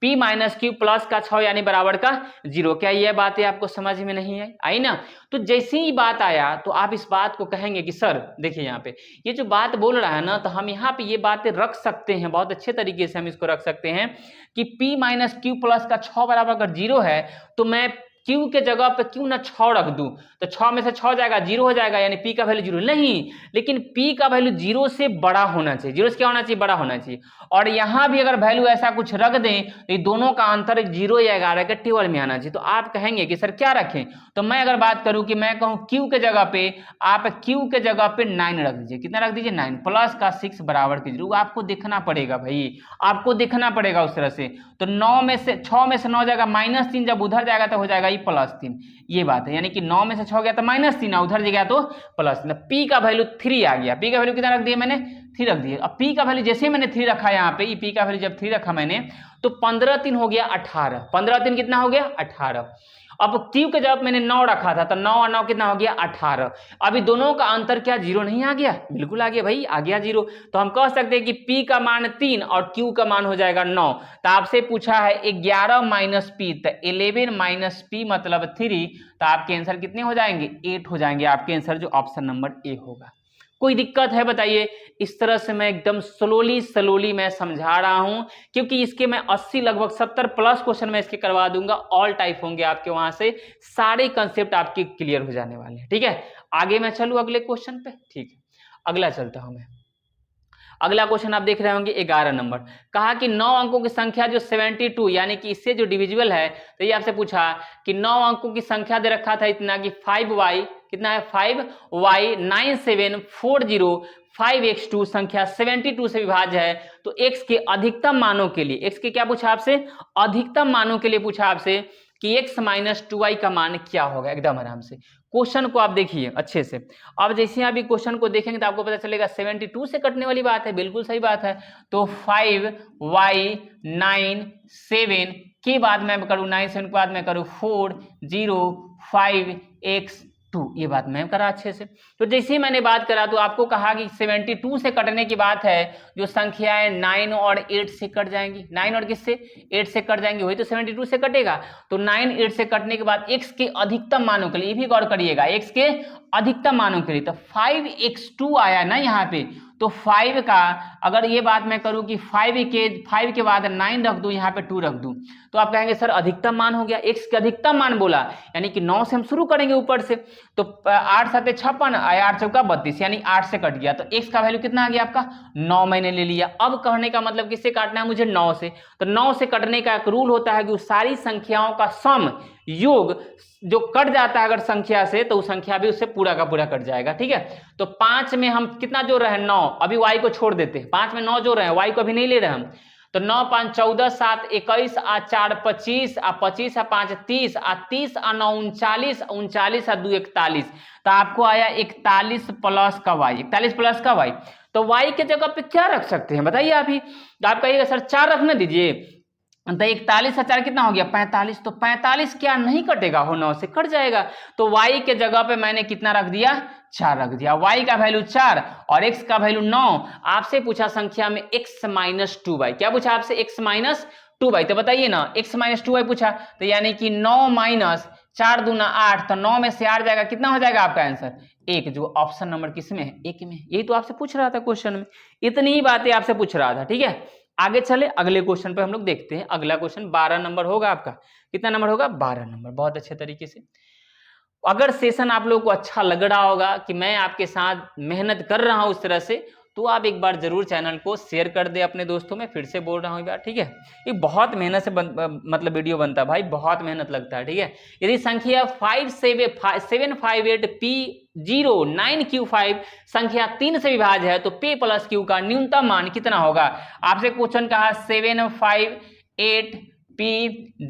P माइनस Q प्लस का 6 यानी बराबर का 0, क्या यह बातें आपको समझ में नहीं आई ना? तो जैसे ही बात आया तो आप इस बात को कहेंगे कि सर देखिए यहाँ पे ये जो बात बोल रहा है ना, तो हम यहाँ पे ये बातें रख सकते हैं, बहुत अच्छे तरीके से हम इसको रख सकते हैं कि P माइनस Q प्लस का 6 बराबर अगर 0 है तो मैं Q के जगह पे क्यों ना 6 रख दूं, तो 6 में से 6 जाएगा 0 हो जाएगा, यानी P का वैल्यू 0 नहीं, लेकिन P का वैल्यू 0 से बड़ा होना चाहिए। 0 से क्या होना चाहिए? बड़ा होना चाहिए। और यहां भी अगर वैल्यू ऐसा कुछ रख दें तो ये दोनों का अंतर 0 या 11 के टेबल में आना चाहिए। तो आप कहेंगे कि सर क्या रखें? तो मैं अगर बात करूं कि मैं कहूं Q के जगह पे, आप Q के जगह पे 9 रख दीजिए। कितना रख दीजिए? 9 प्लस का 6 बराबर की 0। आपको देखना पड़ेगा भाई, आपको देखना पड़ेगा उस तरह से। तो 9 में से 6 में से 9 जाएगा -3, जब उधर जाएगा तो हो जाएगा ये +3। ये बात है, यानी कि 9 में से 6 गया तो -3, उधर गया तो +3। P का वैल्यू 3 आ गया। P का वैल्यू कितना रख दिया मैंने? 3 रख दिया। अब P का वैल्यू जैसे मैंने 3 रखा यहाँ पे, P का वैल्यू जब 3 रखा मैंने तो 15 3 हो गया 18। 15 3 कितना हो गया? 18। अब Q के जब मैंने 9 रखा था तो 9 और 9 कितना हो गया? 18। अभी दोनों का अंतर क्या 0 नहीं आ गया? बिल्कुल आ गया भाई, आ गया 0। तो हम कह सकते हैं कि P का मान 3 और Q का मान हो जाएगा 9। तो आपसे पूछा है 11 माइनस P, तो 11 माइनस P मतलब 3, तो आपके आंसर कितने हो जाएंगे? 8 हो जाएंगे आपके आंसर, जो ऑप्शन नंबर ए होगा। कोई दिक्कत है बताइए? इस तरह से मैं एकदम स्लोली मैं समझा रहा हूं, क्योंकि इसके मैं 80 लगभग 70 प्लस क्वेश्चन मैं इसके करवा दूंगा। ऑल टाइप होंगे आपके, वहां से सारे कंसेप्ट आपके क्लियर हो जाने वाले हैं। ठीक है, आगे मैं चलूं अगले क्वेश्चन पे। ठीक है, अगला चलता हूं मैं। अगला क्वेश्चन आप देख रहे होंगे 11 नंबर। कहा कि 9 अंकों की संख्या जो 72, यानी कि इससे जो डिविजिबल है, तो ये आपसे पूछा कि 9 अंकों की संख्या दे रखा था इतना कि 5y, कितना है? 5y 9740 5x2 संख्या 72 से विभाज्य है। तो x के अधिकतम मानों के लिए, x के क्या पूछा आपसे? अधिकतम मानों के लिए पूछा आपसे कि x माइनस 2y का मान क्या होगा। एकदम आराम से क्वेश्चन को आप देखिए अच्छे से। अब जैसे अभी क्वेश्चन को देखेंगे तो आपको पता चलेगा 72 से कटने वाली बात है, बिल्कुल सही बात है। तो 5y 9 7 के बाद मैं करूँ 9 7 के बाद मैं करूँ 4 0 5 x 2, ये बात मैं करा अच्छे से। तो जैसे ही मैंने बात करा तो आपको कहा कि 72 से कटने की बात है, जो संख्याएं 9 और 8 से कट जाएंगी। 9 और किससे? 8 से कट जाएंगी, वही तो 72 से कटेगा। तो 9 8 से कटने के बाद x के अधिकतम मानों के लिए, ये भी गौर करिएगा, x के अधिकतम मानों के लिए, तो 5x2 आया ना यहाँ पे। तो 5 का अगर ये बात मैं करूं कि 5 के बाद 9 रख दूं, यहाँ पे 2 रख दूं, तो आप कहेंगे सर अधिकतम मान हो गया। x के अधिकतम मान बोला, यानी कि 9 से हम शुरू करेंगे ऊपर से। तो 8 7 56, 8 चौका 32, यानी 8 से कट गया। तो x का वैल्यू कितना आ गया आपका? 9 मैंने ले लिया। अब कहने का मतलब किससे काटना है मुझे? 9 से। तो 9 से कटने का एक रूल होता है कि उस सारी संख्याओं का सम, योग जो कट जाता है अगर संख्या से, तो उस संख्या भी उससे पूरा का पूरा कट जाएगा। ठीक है, तो 5 में हम कितना जोड़ रहे हैं? 9। अभी y को छोड़ देते हैं, 5 में 9 जोड़ रहे हैं, y को अभी नहीं ले रहे हम। तो 9 5 14 7 21 आ 4 25 आ 25 आ 5 30 आ 30 आ 9 39 39 आ 2 41। तो आपको आया 41 प्लस का y, 41 प्लस का y। तो y के जगह पे क्या रख सकते हैं बताइए आप ही? तो आप कहिएगा सर 4 रखने दीजिए। तो 41 और 4 कितना हो गया? 45। तो 45 क्या नहीं कटेगा हो? 9 से कट जाएगा। तो y के जगह पे मैंने कितना रख दिया? 4 रख दिया। y का वैल्यू 4 और x का वैल्यू 9। आपसे पूछा संख्या में x माइनस 2y, क्या पूछा आपसे? x minus 2y। तो बताइए ना, x माइनस 2y पूछा, तो यानी कि 9 माइनस 4 दूना 8, तो 9 में से 8 जाएगा, कितना हो जाएगा आपका आंसर? 1, जो ऑप्शन नंबर किसमें है? 1 में। यही तो आपसे पूछ रहा था क्वेश्चन में, इतनी ही बातें आपसे पूछ रहा था। ठीक है, आगे चले अगले क्वेश्चन पे हम लोग देखते हैं। अगला क्वेश्चन 12 नंबर होगा आपका। कितना नंबर होगा? 12 नंबर। बहुत अच्छे तरीके से, अगर सेशन आप लोगों को अच्छा लग रहा होगा कि मैं आपके साथ मेहनत कर रहा हूं उस तरह से, तो आप एक बार जरूर चैनल को शेयर कर दे अपने दोस्तों में। फिर से बोल रहा हूं यार, ठीक है, ये बहुत मेहनत से मतलब वीडियो बनता है भाई, बहुत मेहनत लगता है। ठीक है, यदि संख्या 5758P09Q5 संख्या 3 से विभाज्य है, तो P प्लस Q का न्यूनतम मान कितना होगा? आपसे क्वेश्चन कहा 758 P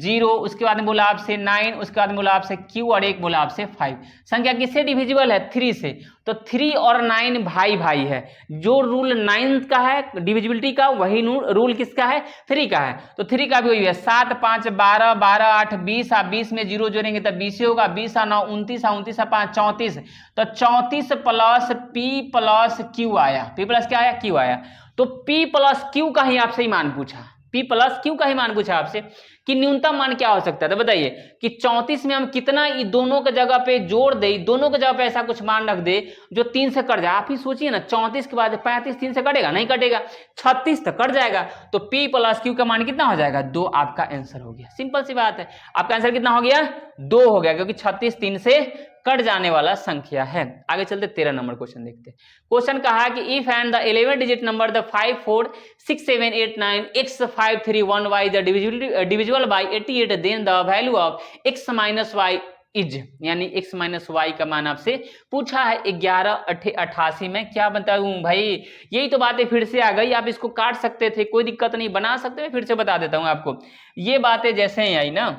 0, उसके बाद में बोला आपसे 9, उसके बाद में बोला आपसे Q और एक बोला आपसे 5। संख्या किससे डिविजिबल है? 3 से। तो 3 और 9 भाई भाई है। जो रूल 9 का है डिविजिबिलिटी का, वही रूल किसका है? 3 का है। तो 3 का भी वही है, 7 5 12, 12 8 20, आप 20 में 0 जोड़ेंगे तो 20 ही होगा, 20 9 29, 29 5 34, तो 34 प्लस P प्लस Q आया। P प्लस क्या आया? Q आया। तो P प्लस Q का ही आपसे ही मान पूछा, P प्लस Q का ही मान पूछा आपसे कि न्यूनतम मान क्या हो सकता है। तो बताइए कि 34 में हम कितना दोनों के जगह पे जोड़ दे, दोनों के जगह पे ऐसा कुछ मान रख दे जो 3 से कट जाए। आप ही सोचिए ना, 34 के बाद 35 3 से कटेगा? नहीं कटेगा। 36 तक कट जाएगा। तो P प्लस Q का मान कितना हो जाएगा? 2 आपका आंसर हो गया। सिंपल सी बात है। आपका आंसर कितना हो गया? 2 हो गया, क्योंकि 36 3 से कट जाने वाला संख्या है। आगे चलते 13 नंबर क्वेश्चन देखते हैं। क्वेश्चन कहा कि if and the 11 digit number the 5 4 6 7 8 9 x 5 3 1 y the divisible by 88, then the value of x minus y is, यानी x माइनस y का मान आपसे पूछा है 1188 में। क्या बताऊं भाई, यही तो बातें फिर से आ गई। आप इसको काट सकते थे, कोई दिक्कत नहीं, बना सकते, फिर से बता देता हूं आपको। ये बातें जैसे ही आई ना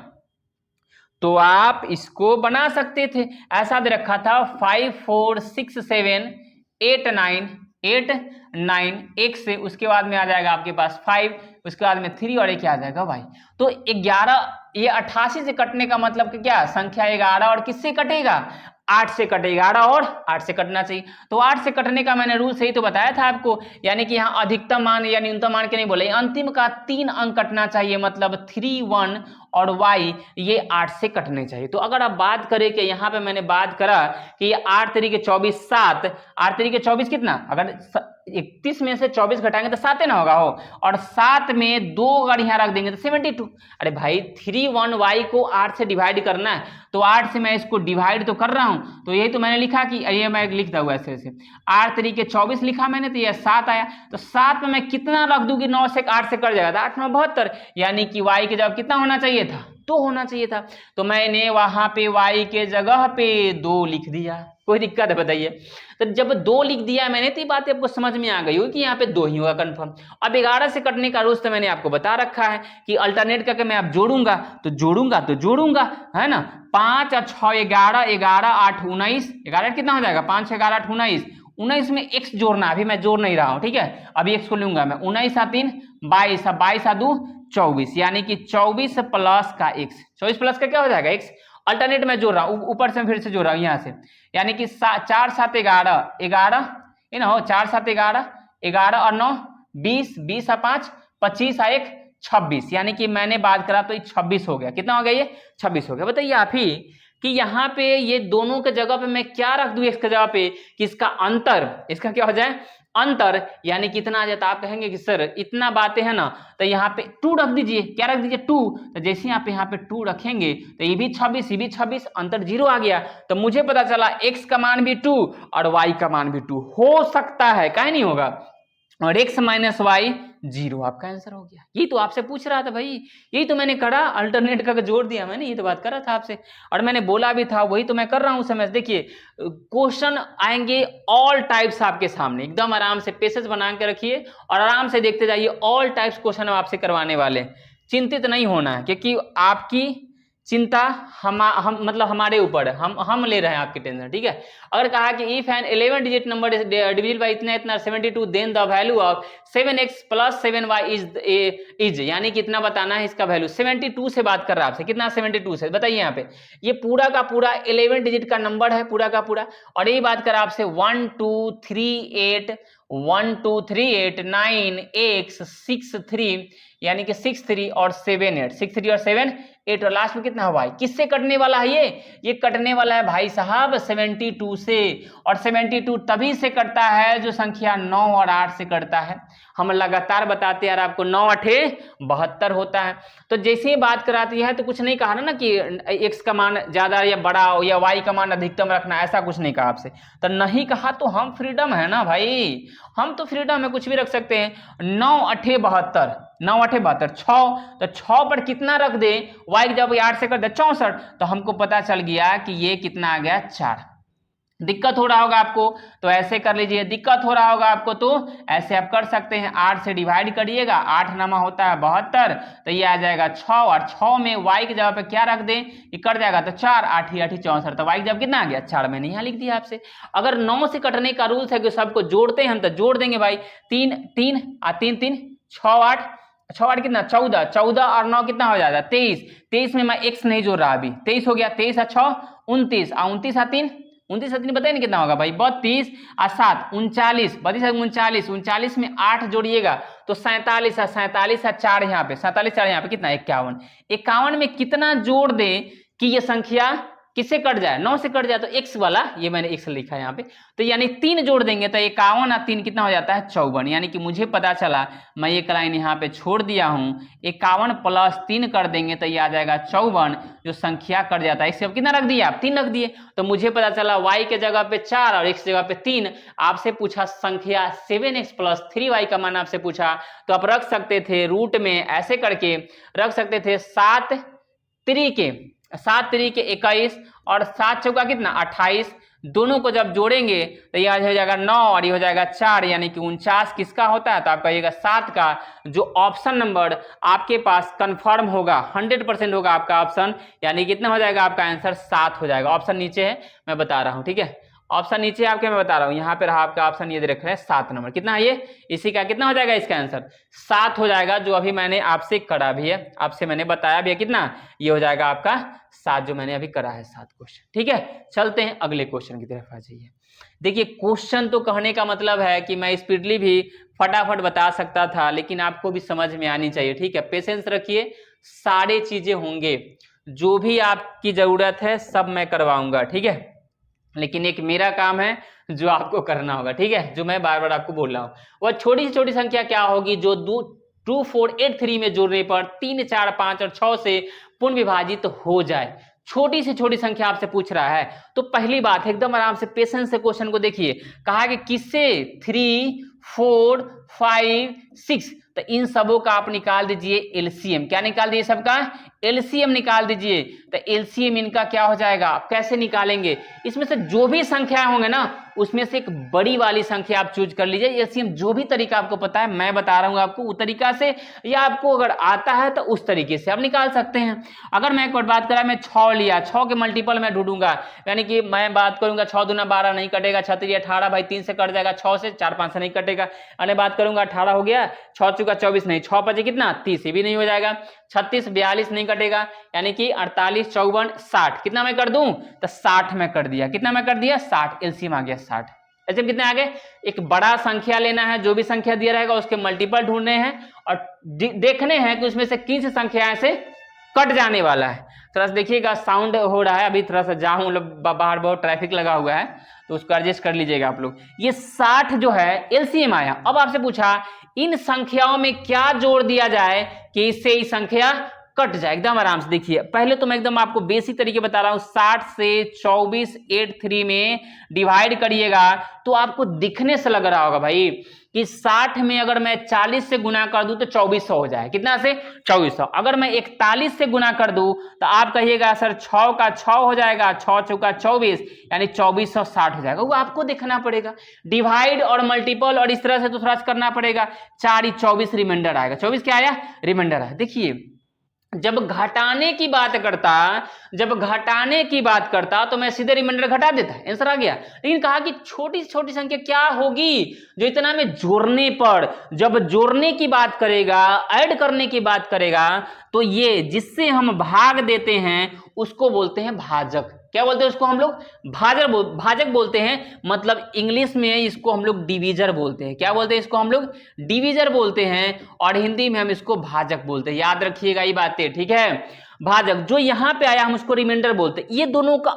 तो आप इसको बना सकते थे। ऐसा दे रखा था 5 4 6 7 8 9 एक से, उसके बाद में आ जाएगा आपके पास 5, उसके बाद में 3 और एक क्या आ जाएगा भाई। तो 11, ये 88 से कटने का मतलब कि क्या? संख्या 11 और किससे कटेगा? 8 से कटेगा। 11 और 8 से कटना चाहिए। तो 8 से कटने का मैंने रूल सही तो बताया था आपको, यानी कि यहाँ अधिकतम मान या न्यूनतम मान के नहीं बोले, अंतिम का 3 अंक कटना चाहिए, मतलब 3 1 और y ये 8 से कटने चाहिए। तो अगर आप बात करें कि यहाँ पे मैंने बात करा कि ये 8 तरीके 24 7, 8 तरीके 24 कितना? अगर 31 में से 24 घटाएंगे तो 7 ना होगा हो, और 7 में 2 अगर यहाँ रख देंगे तो 72। अरे भाई 3 1 y को 8 से डिवाइड करना है, तो 8 से मैं इसको डिवाइड तो कर रहा हूं, तो यही तो मैंने लिखा कि ये मैं लिखता हूँ ऐसे ऐसे 8 तरीके 24 लिखा मैंने, तो ये 7 आया। तो 7 में मैं कितना रख दूं कि 9 से 8 से कट जाएगा? 8 9 72, यानी कि y के जवाब कितना होना चाहिए था? 2 होना चाहिए था। तो मैंने वहां पे y के जगह पे 2 लिख दिया। कोई दिक्कत है बताइए? तो जब 2 लिख दिया मैंने तो ये बात आपको समझ में आ गई हो कि यहाँ पे 2 ही होगा कंफर्म। अब 11 से कटने का रूल तो मैंने आपको बता रखा है कि अल्टरनेट करके मैं आप जोड़ूंगा तो जोड़ूंगा, है ना। 5 और 6 11, 11 8 19, 11 कितना हो जाएगा? 5 11 8 19, 19 में x जोड़ना, अभी मैं जोड़ नहीं रहा हूं, ठीक है। अभी x को लूंगा मैं, 19 आ 3 22, 22 आ 2 24, यानी कि 24 प्लस का x, 24 प्लस का क्या हो जाएगा? x। अल्टरनेट में जोड़ रहा हूं, ऊपर से फिर से जोड़ रहा हूं यहाँ से, यानी कि 4 7 11 11, ये ना हो 4 7 11, 11 और 9 20, 20 आ 5 25 आ 1 26, यानी कि मैंने बात करा तो ये 26 हो गया। कितना हो गया? ये 26 हो गया। बताइए आप ही कि यहाँ पे ये दोनों के जगह पे मैं क्या रख दूं x के जगह पे कि इसका अंतर, इसका क्या हो जाए? अंतर, यानी कितना आ जाता? आप कहेंगे कि सर इतना बातें है ना, तो यहाँ पे 2 रख दीजिए। क्या रख दीजिए? 2। तो जैसे आप यहाँ पे 2 रखेंगे तो ये भी 26, ये भी 26, अंतर 0 आ गया। तो मुझे पता चला x का मान भी 2 और y का मान भी 2 हो सकता है, काहे नहीं होगा, और x माइनस वाई 0 आपका आंसर हो गया। यही तो आपसे पूछ रहा था भाई, यही तो मैंने करा, अल्टरनेट का जोड़ दिया मैंने, ये तो बात कर रहा था आपसे, और मैंने बोला भी था, वही तो मैं कर रहा हूं समय। देखिए क्वेश्चन आएंगे ऑल टाइप्स आपके सामने, एकदम आराम से पेसेज बना के रखिए और आराम से देखते जाइए। ऑल टाइप्स क्वेश्चन हम आपसे करवाने वाले, चिंतित नहीं होना है, क्योंकि आपकी चिंता हम मतलब हमारे ऊपर है, हम ले रहे हैं आपकी टेंशन, ठीक है। अगर कहा कि if an 11 digit number divisible by इतना इतना 72, then the value of 7x plus 7y is, यानी कितना बताना है इसका वैल्यू। 72 से बात कर रहा है आपसे, कितना? 72 से। बताइए यहाँ पे ये पूरा का पूरा 11 डिजिट का नंबर है, पूरा का पूरा, और यही बात कर रहा है आपसे 1 2 3 8 1 2 3 8 9 x 6 3, यानी कि 6 3 और 7 8, 6 3 और 7 8, और लास्ट में कितना हुआ? किससे कटने वाला है? ये कटने वाला है भाई साहब 72 से, और 72 तभी से कटता है जो संख्या 9 और 8 से कटता है। हम लगातार बताते हैं यार आपको, 9 8 72 होता है। तो जैसे ही बात कराती है तो कुछ नहीं कहा ना कि x का मान ज्यादा या बड़ा या y का मान अधिकतम रखना, ऐसा कुछ नहीं कहा आपसे। तो नहीं कहा तो हम फ्रीडम है ना भाई, हम तो फ्रीडम में कुछ भी रख सकते हैं। 9 8 72, 9 8 72, 6, तो 6 पर कितना रख दे? y जब 8 से कर दे 64, तो हमको पता चल गया कि ये कितना आ गया? 4। दिक्कत हो रहा होगा आपको तो ऐसे कर लीजिए, दिक्कत हो रहा होगा आपको तो ऐसे आप कर सकते हैं, 8 से डिवाइड करिएगा, 8 नमा होता है 72, तो ये आ जाएगा 6, और 6 में y की जगह पे क्या रख दें, ये कट जाएगा तो 4, 8 ही 8 64, तो y की जगह कितना आ गया 4, मैंने यहाँ लिख दिया आपसे। अगर 9 से कटने का रूल्स है कि सबको जोड़ते हैं हम, तो जोड़ देंगे भाई, 3 3 3 3 6 8 6 8 कितना 14, 14 और 9 कितना हो जाएगा 23, 23 में मैं x नहीं जोड़ रहा अभी, 23 हो गया, 23 और 6 29, 29 और 3 29 और 3 बताइए ना कितना होगा भाई 32 और 7 39, 32 39 में 8 जोड़िएगा तो 47 और 47 और 4 यहाँ पे 47 4 यहाँ पे कितना 51, 51 में कितना जोड़ दें कि ये संख्या किससे कट जाए, 9 से कट जाए, तो x वाला, ये मैंने x लिखा है यहाँ पे, तो यानी 3 जोड़ देंगे तो 51 और 3 कितना हो जाता है 54, यानी कि मुझे पता चला, मैं एक लाइन यहाँ पे छोड़ दिया हूँ, 51 प्लस 3 कर देंगे तो ये आ जाएगा 54, जो संख्या कट जाता है, इससे अब कितना रख दिए आप 3 रख दिए, तो मुझे पता चला y के जगह पे 4 और x जगह पे 3। आपसे पूछा संख्या 7x प्लस 3y का मान आपसे पूछा, तो आप रख सकते थे रूट में ऐसे करके रख सकते थे 7 3 के 21 और 7 चौका कितना 28, दोनों को जब जोड़ेंगे तो यह हो जाएगा 9 और ये हो जाएगा 4, यानी कि 49 किसका होता है, तो आप कहिएगा 7 का, जो ऑप्शन नंबर आपके पास कंफर्म होगा 100% होगा आपका ऑप्शन, यानी कितना हो जाएगा आपका आंसर 7 हो जाएगा। ऑप्शन नीचे है मैं बता रहा हूँ, ठीक है, ऑप्शन नीचे आपके मैं बता रहा हूँ, यहाँ पे रहा आपका ऑप्शन, ये देख रहे हैं 7 नंबर, कितना है ये, इसी का कितना हो जाएगा इसका आंसर 7 हो जाएगा, जो अभी मैंने आपसे करा भी है, आपसे मैंने बताया भी है कितना, ये हो जाएगा आपका 7, जो मैंने अभी करा है 7 क्वेश्चन। ठीक है, चलते हैं अगले क्वेश्चन की तरफ आ जाइए। देखिए क्वेश्चन तो कहने का मतलब है कि मैं स्पीडली भी फटाफट बता सकता था, लेकिन आपको भी समझ में आनी चाहिए। ठीक है, पेशेंस रखिए, सारे चीजें होंगे, जो भी आपकी जरूरत है सब मैं करवाऊंगा। ठीक है, लेकिन एक मेरा काम है जो आपको करना होगा। ठीक है, जो मैं बार बार आपको बोल रहा हूँ, वह छोटी से छोटी संख्या क्या होगी जो 2 4 8 3 में जोड़ने पर 3 4 5 और 6 से पूर्ण विभाजित हो जाए। छोटी से छोटी संख्या आपसे पूछ रहा है, तो पहली बात एकदम आराम से पेशेंस से क्वेश्चन को देखिए। कहा कि किससे 3 4 5 6, तो इन सबों का आप निकाल दीजिए एलसीएम। क्या निकाल दीजिए सबका एलसीएम निकाल दीजिए, तो एलसीएम इनका क्या हो जाएगा, आप कैसे निकालेंगे, इसमें से जो भी संख्याएं होंगे ना उसमें से एक बड़ी वाली संख्या आप चूज कर लीजिए। एलसीएम जो भी तरीका आपको पता है मैं बता रहा हूं आपको उस तरीका से, या आपको अगर आता है तो उस तरीके से आप निकाल सकते हैं। अगर मैं एक बार बात करा, मैं 6 लिया, 6 के मल्टीपल मैं ढूंढूंगा, यानी कि मैं बात करूंगा 6 दूना 12 नहीं कटेगा, 6 3 18 भाई 3 से कट जाएगा, 6 से 4 5 से नहीं कटेगा, अरे बात करूंगा 18 हो गया, 6 चुका 24 नहीं, 6 5 कितना 30, ये भी नहीं हो जाएगा, 36 42 नहीं कटेगा, यानी कि 48 54 60, कितना मैं कर दूं, तो 60 में कर दिया, कितना मैं कर दिया 60, एलसीएम आ गया 60। ऐसे कितने आगे, एक बड़ा संख्या लेना है, जो भी संख्या दिया रहेगा उसके मल्टीपल ढूंढने हैं और देखने हैं कि उसमें से किस संख्या से कट जाने वाला है। थोड़ा सा देखिएगा साउंड हो रहा है, अभी थोड़ा सा जाऊं, मतलब बाहर बहुत ट्रैफिक लगा हुआ है तो उसको एडजस्ट कर लीजिएगा आप लोग। ये 60 जो है एलसीएम आया। अब आपसे पूछा इन संख्याओं में क्या जोड़ दिया जाए कि इससे ही संख्या कट जाए। एकदम आराम से देखिए, पहले तो मैं एकदम आपको बेसिक तरीके बता रहा हूं, 60 से 24 8 3 में डिवाइड करिएगा तो आपको दिखने से लग रहा होगा भाई कि 60 में अगर मैं 40 से गुना कर दूं तो 2400 हो जाए, कितना से 2400। अगर मैं 41 से गुना कर दूं तो आप कहिएगा सर 6 का 6 हो जाएगा, 6 चौका 24, यानी 2460 हो जाएगा। वो आपको देखना पड़ेगा, डिवाइड और मल्टीपल और इस तरह से तो थोड़ा सा करना पड़ेगा। 4 24 रिमाइंडर आएगा, 24 क्या आया रिमाइंडर आया। देखिए जब घटाने की बात करता तो मैं सीधे रिमाइंडर घटा देता, आंसर आ गया। लेकिन कहा कि छोटी से छोटी संख्या क्या होगी जो इतना में जोड़ने पर, जब जोड़ने की बात करेगा, ऐड करने की बात करेगा, तो ये जिससे हम भाग देते हैं उसको बोलते हैं भाजक। क्या बोलते हैं उसको हम लोग, भाजक बोलते हैं, मतलब इंग्लिश में इसको हम लोग डिवीजर बोलते हैं। क्या बोलते हैं इसको हम लोग डिवीजर बोलते हैं, और हिंदी में हम इसको भाजक बोलते हैं। याद रखिएगा ये बातें, ठीक है। भाजक जो यहाँ पे आया हम उसको रिमाइंडर बोलते हैं। ये दोनों का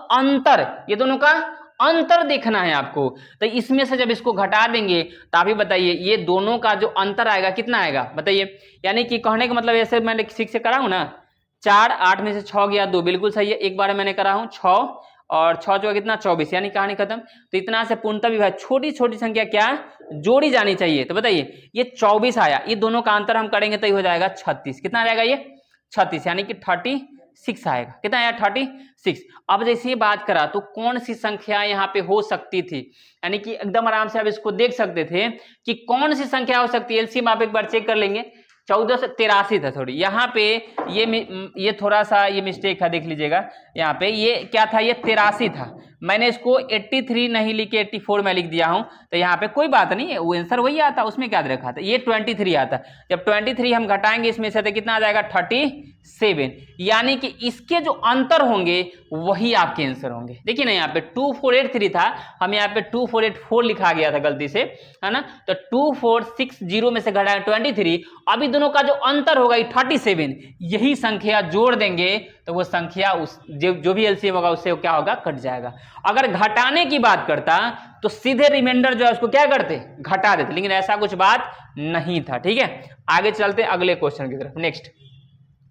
अंतर देखना है आपको, तो इसमें से जब इसको घटा देंगे तो आप ही बताइए ये दोनों का जो अंतर आएगा कितना आएगा बताइए। यानी कि कहने का मतलब ऐसे मैंने 6 से करा हूं ना, 4 8 में से 6 गया 2, बिल्कुल सही है। एक बार मैंने करा हूं 6 और 6 जो कितना 24, यानी कहानी खत्म। तो इतना से पूर्णतः विभाग छोटी छोटी संख्या क्या जोड़ी जानी चाहिए, तो बताइए ये 24 आया, ये दोनों का अंतर हम करेंगे तो ये हो जाएगा 36, कितना आ जाएगा ये 36, यानी कि 36 36 आएगा। कितना आया 36। अब जैसे ये बात करा तो कौन सी संख्या यहाँ पे हो सकती थी, यानी कि एकदम आराम से आप इसको देख सकते थे कि कौन सी संख्या हो सकती है। एलसीएम आप एक बार चेक कर लेंगे। 1483 था, थोड़ी यहाँ पे ये थोड़ा सा ये मिस्टेक है, देख लीजिएगा यहाँ पे ये क्या था, ये 83 था। मैंने इसको 83 नहीं लिख के 84 में लिख दिया हूं, तो यहाँ पे कोई बात नहीं है, वो आंसर वही आता, उसमें क्या रखा था, ये 23 आता। जब 23 हम घटाएंगे इसमें से तो कितना आ जाएगा 37, यानी कि इसके जो अंतर होंगे वही आपके आंसर होंगे। देखिए ना यहाँ पे 2483 था, हम यहाँ पे 2484 लिखा गया था गलती से, है ना। तो 2460 में से घटाएं 23, अभी दोनों का जो अंतर होगा 37, यही संख्या जोड़ देंगे तो वो संख्या उस जो भी एलसीएम होगा उससे क्या होगा, कट जाएगा। अगर घटाने की बात करता तो सीधे रिमाइंडर जो है उसको क्या करते, घटा देते, लेकिन ऐसा कुछ बात नहीं था। ठीक है, आगे चलते अगले क्वेश्चन की तरफ। नेक्स्ट,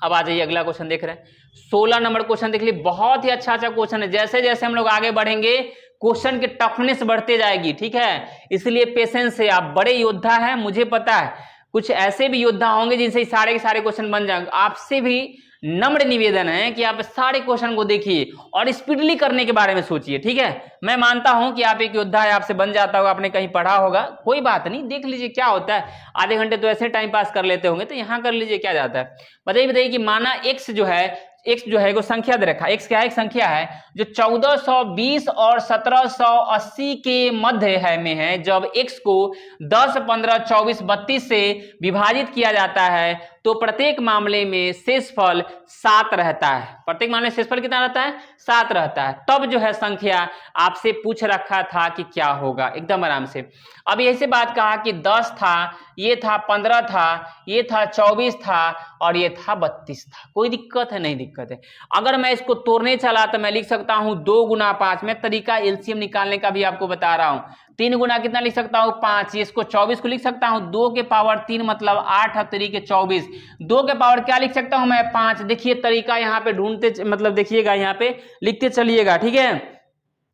अब आ जाइए अगला क्वेश्चन देख रहे हैं। 16 नंबर क्वेश्चन देख लीजिए, बहुत ही अच्छा क्वेश्चन है। जैसे जैसे हम लोग आगे बढ़ेंगे क्वेश्चन की टफनेस बढ़ते जाएगी। ठीक है, इसलिए पेशेंस से, आप बड़े योद्धा हैं, मुझे पता है कुछ ऐसे भी योद्धा होंगे जिनसे सारे के सारे क्वेश्चन बन जाएंगे। आपसे भी नम्र निवेदन है कि आप सारे क्वेश्चन को देखिए और स्पीडली करने के बारे में सोचिए। ठीक है, मैं मानता हूं कि आप एक योद्धा है, आपसे बन जाता होगा, आपने कहीं पढ़ा होगा, कोई बात नहीं, देख लीजिए क्या होता है। आधे घंटे तो ऐसे टाइम पास कर लेते होंगे, तो यहाँ कर लीजिए, क्या जाता है। बताइए कि माना x जो है वो संख्या दे रखा है। x क्या है, एक संख्या है जो 1420 और 1780 के मध्य है में है। जब x को 10, 15, 24, 32 से विभाजित किया जाता है तो प्रत्येक मामले में शेषफल 7 रहता है। प्रत्येक मामले में शेषफल कितना रहता है, 7 रहता है। तब जो है संख्या आपसे पूछ रखा था कि क्या होगा, एकदम आराम से। अब ऐसे बात कहा कि 10 था, ये था 15 था, ये था 24 था और ये था 32 था। कोई दिक्कत है, नहीं दिक्कत है। अगर मैं इसको तोड़ने चला तो मैं लिख सकता हूं 2 गुना 5। मैं तरीका एलसीएम निकालने का भी आपको बता रहा हूं। 3 गुना कितना लिख सकता हूं, 5। इसको 24 को लिख सकता हूं 2 के पावर 3 मतलब 8 तरीके 24। 2 के पावर क्या लिख सकता हूं मैं, 5। देखिए तरीका यहाँ पे ढूंढते, मतलब देखिएगा यहाँ पे लिखते चलिएगा। ठीक है,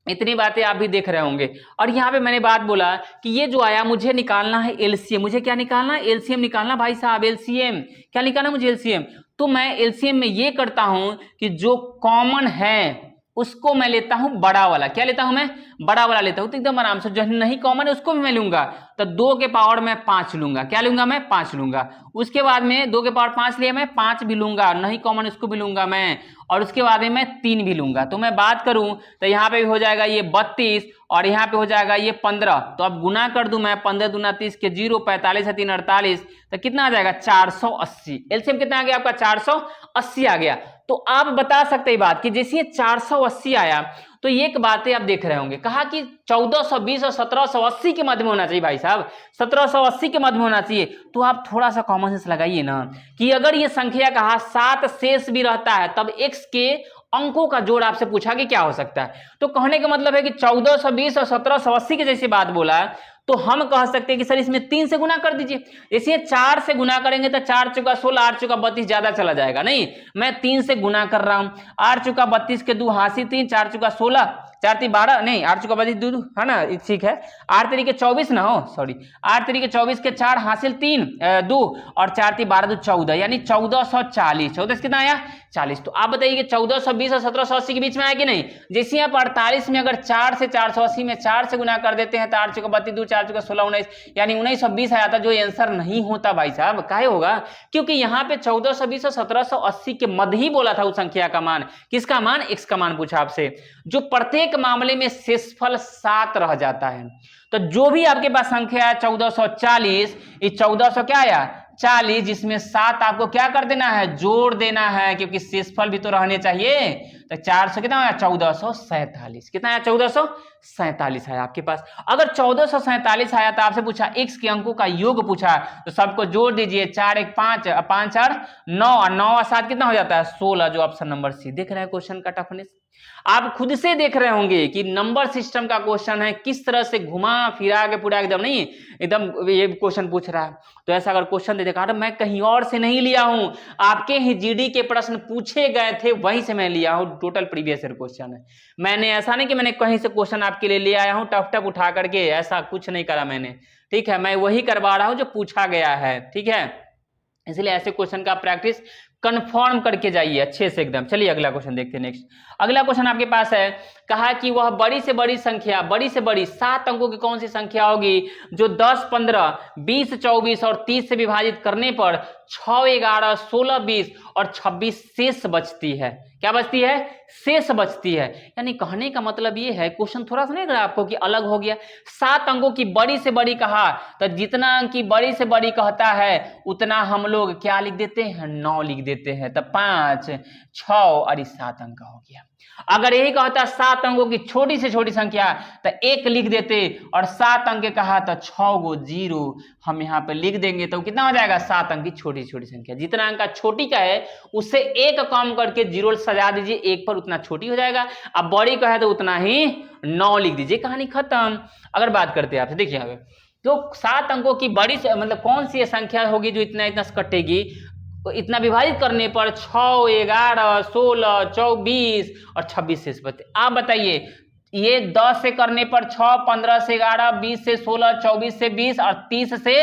इतनी बातें आप भी देख रहे होंगे। और यहाँ पे मैंने बात बोला कि ये जो आया मुझे निकालना है एलसीएम। मुझे क्या निकालना है, एलसीएम निकालना भाई साहब। एलसीएम क्या निकालना मुझे, एलसीएम। तो मैं एलसीएम में ये करता हूं कि जो कॉमन है उसको मैं लेता हूं बड़ा वाला। क्या लेता हूं मैं, बड़ा वाला लेता हूं। तो एकदम आराम से, जो नहीं कॉमन है उसको भी मैं लूंगा। तो 2 के पावर में 5 लूंगा। क्या लूंगा मैं, 5 लूंगा। उसके बाद में 2 के पावर 5 लिया, मैं 5 भी लूंगा, नहीं कॉमन उसको भी लूंगा मैं। और उसके बाद में मैं 3 भी लूंगा। तो मैं बात करूं तो यहाँ पे भी हो जाएगा ये 32 और यहाँ पे हो जाएगा ये 15। तो अब गुना कर दूं मैं, 15 दूना 30 के 0, 45 है 3 48, तो कितना आ जाएगा 480। एलसीएम कितना आ गया आपका, 480 आ गया। तो आप बता सकते हैं बात कि जैसे ये 480 आया तो ये एक बातें आप देख रहे होंगे, कहा कि 1420 और 1780 के मध्य में होना चाहिए भाई साहब, 1780 के मध्य में होना चाहिए। तो आप थोड़ा सा कॉमन सेंस लगाइए ना कि अगर ये संख्या कहा 7 शेष भी रहता है तब x के अंकों का जोड़ आपसे पूछा कि क्या हो सकता है। तो कहने का मतलब है कि 1420 और 1780 के जैसी बात बोला तो हम कह सकते हैं कि सर इसमें 3 से गुना कर दीजिए। जैसे 4 से गुना करेंगे तो 4 चौका 16, 8 चौका 32 ज्यादा चला जाएगा। नहीं, मैं 3 से गुना कर रहा हूं। 8 चौका 32 के 2 हासी 3, 4 चौका 16, 4 3 12, नहीं 8 चौका 32 2 है ना, ठीक है। 8 तरीके 24 ना हो, सॉरी 8 तरीके 24 के 4 हासिल 3 2 और 4 3 12 2 14, यानी 1440। 14 कितना आया, 40। तो आप बताइए कि 1420 और 1780 के बीच में आया कि नहीं। जैसे आप 48 में अगर 4 से 480 में 4 से गुना कर देते हैं तो 8 चौका 32 2, 4 चौका 16 19, यानी 1920 आया था, जो आंसर नहीं होता भाई साहब। काहे होगा, क्योंकि यहाँ पे 1420 और 1780 के मध्य ही बोला था उस संख्या का मान। किसका मान, x का मान पूछा आपसे, जो प्रत्येक मामले में शेषफल 7 रह जाता है। तो जो भी आपके पास संख्या है 1440, ये 1400 क्या आया 40, जिसमें 7 आपको क्या कर देना है, जोड़ देना है, क्योंकि शेषफल भी तो रहने चाहिए। तो 400 कितना आया, 1447। कितना आया, 1447 है आपके पास। अगर 1447 आया तो आपसे पूछा x के अंकों का योग पूछा, तो सबको जोड़ दीजिए। 4 1 5, 5 4 9 और 9 और 7 कितना हो जाता है 16, जो ऑप्शन नंबर सी। देख रहे हैं क्वेश्चन का टफनेस, आप खुद से देख रहे होंगे कि नंबर सिस्टम का क्वेश्चन है, किस तरह से घुमा फिरा के पूरा एकदम नहीं, एकदम ये क्वेश्चन पूछ रहा है। तो ऐसा अगर क्वेश्चन दे देखा, मैं कहीं और से नहीं लिया हूं, आपके ही जीडी के प्रश्न पूछे गए थे वहीं से मैं लिया हूं, टोटल प्रीवियस ईयर क्वेश्चन है। मैंने ऐसा नहीं कि मैंने कहीं से क्वेश्चन आपके लिए ले आया हूं टफ टफ उठा करके, ऐसा कुछ नहीं करा मैंने। ठीक है, मैं वही करवा रहा हूं जो पूछा गया है। ठीक है, इसलिए ऐसे क्वेश्चन का प्रैक्टिस कंफर्म करके जाइए अच्छे से एकदम। चलिए अगला क्वेश्चन देखते हैं। नेक्स्ट अगला क्वेश्चन आपके पास है, कहा कि वह बड़ी से बड़ी संख्या, बड़ी से बड़ी 7 अंकों की कौन सी संख्या होगी जो 10, 15, 20, 24 और 30 से विभाजित करने पर 6, 11, 16, 20 और 26 शेष बचती है। क्या बचती है? शेष बचती है। यानी कहने का मतलब ये है, क्वेश्चन थोड़ा सा नहीं लग रहा आपको कि अलग हो गया। 7 अंकों की बड़ी से बड़ी कहा, तो जितना अंक की बड़ी से बड़ी कहता है उतना हम लोग क्या लिख देते हैं? 9 लिख देते हैं। तो 5, 6 और इस 7 अंक का हो गया। अगर यही कहता 7 अंकों की छोटी से छोटी संख्या तो 1 लिख देते, और 7 अंक कहा तो 6 गो 0 हम यहाँ पे लिख देंगे, तो कितना हो जाएगा? 7 अंक की छोटी छोटी संख्या। जितना अंक का छोटी का है उससे 1 कम करके 0 सजा दीजिए, 1 पर उतना छोटी हो जाएगा। अब बड़ी का है तो उतना ही 9 लिख दीजिए, कहानी खत्म। अगर बात करते हैं आपसे, देखिए यहाँ पे तो 7 अंकों की बड़ी से मतलब कौन सी संख्या होगी जो इतना इतना कटेगी, तो इतना विभाजित करने पर 6, 11, 16, 24 और 26 शेष बचते। आप बताइए, ये 10 से करने पर 6, 15 से 11, 20 से 16, 24 से 20 और 30 से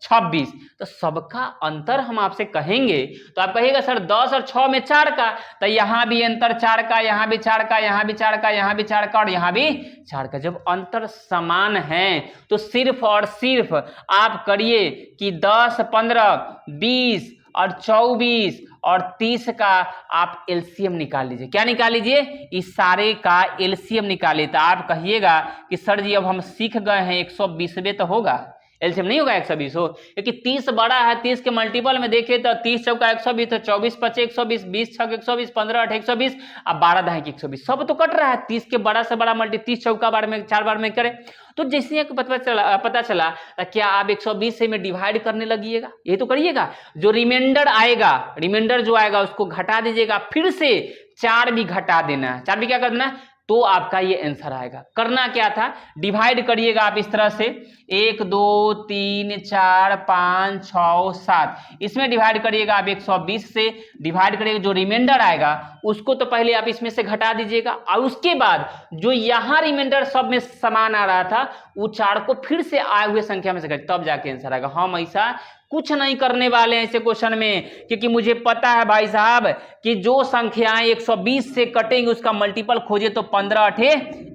26, तो सबका अंतर हम आपसे कहेंगे तो आप कहिएगा सर 10 और 6 में 4 का, तो यहाँ भी अंतर 4 का, यहाँ भी 4 का, यहाँ भी 4 का, यहाँ भी 4 का और यहाँ भी 4 का। जब अंतर समान है तो सिर्फ और सिर्फ आप करिए कि 10, 15, 20 और 24 और 30 का आप एलसीएम निकाल लीजिए। क्या निकाल लीजिए? इस सारे का एलसीएम निकालिए। तो आप कहिएगा कि सर जी अब हम सीख गए हैं 120 तो होगा, एलसीएम नहीं होगा 120 हो, क्योंकि 30 बड़ा है। 30 के मल्टीपल में देखे तो 30 चौका 120 तो 24 5 120, 20 छक 120, 15 8 120, अब 12 दहाई 120, सब तो कट रहा है। 30 के बड़ा से बड़ा मल्टी 30 चौका बार में 4 बार में करें तो जैसे पता चला क्या आप 120 से में डिवाइड करने लगिएगा, ये तो करिएगा। जो रिमाइंडर आएगा, रिमाइंडर जो आएगा उसको घटा दीजिएगा, फिर से 4 भी घटा देना है। 4 भी क्या कर देना है, तो आपका ये आंसर आएगा। करना क्या था, डिवाइड करिएगा आप इस तरह से 1 2 3 4 5 6 7, इसमें डिवाइड करिएगा आप 120 से डिवाइड करिएगा। जो रिमाइंडर आएगा उसको तो पहले आप इसमें से घटा दीजिएगा, और उसके बाद जो यहाँ रिमाइंडर सब में समान आ रहा था वो 4 को फिर से आए हुए संख्या में से घट, तब जाके आंसर आएगा। हम ऐसा कुछ नहीं करने वाले हैं ऐसे क्वेश्चन में, क्योंकि मुझे पता है भाई साहब कि जो संख्याएं 120 से कटेंगे उसका मल्टीपल खोजे तो 15 8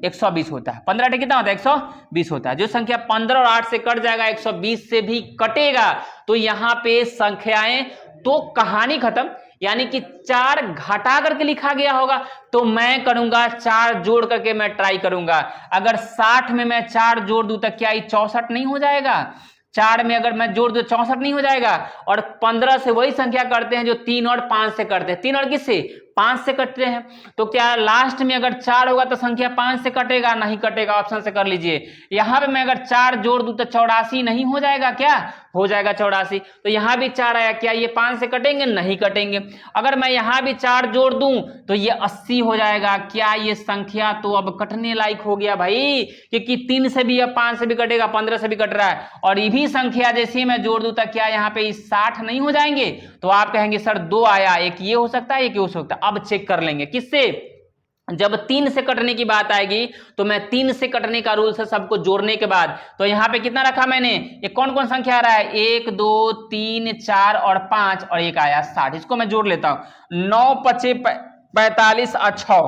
120 होता है। 15 8 कितना होता है? 120 होता है। जो संख्या 15 और 8 से कट जाएगा 120 से भी कटेगा, तो यहाँ पे संख्याएं तो कहानी खत्म। यानी कि 4 घटा करके लिखा गया होगा तो मैं करूंगा 4 जोड़ करके मैं ट्राई करूंगा। अगर 60 में मैं 4 जोड़ दूं तो क्या ये 64 नहीं हो जाएगा? 4 में अगर मैं जोड़ दूं 64 नहीं हो जाएगा? और 15 से वही संख्या करते हैं जो 3 और 5 से करते हैं। 3 और किससे? 5 से कटते हैं। तो क्या लास्ट में अगर 4 होगा तो संख्या 5 से कटेगा? नहीं कटेगा, ऑप्शन से कर लीजिए। यहां पे मैं अगर 4 जोड़ दूं तो 84 नहीं हो जाएगा? क्या हो जाएगा? 84। तो यहां भी 4 आया, क्या ये 5 से कटेंगे? नहीं कटेंगे। अगर मैं यहां भी 4 जोड़ दूं तो ये 80 हो जाएगा। क्या ये संख्या तो अब कटने लायक हो गया भाई, क्योंकि 3 से भी अब 5 से भी कटेगा, 15 से भी कट रहा है। और ये भी संख्या जैसे मैं जोड़ दूं तो क्या यहाँ पे 60 नहीं हो जाएंगे? तो आप कहेंगे सर 2 आया, एक ये हो सकता है, एक ये हो सकता है। अब चेक कर लेंगे किससे? जब 3 से कटने की बात आएगी तो मैं 3 से कटने का रूल से सबको जोड़ने के बाद, तो यहां पे कितना रखा मैंने? ये कौन कौन संख्या आ रहा है? 1 2 3 4 और 5 और एक आया 60। इसको मैं जोड़ लेता हूं। 9 5 45 और 6,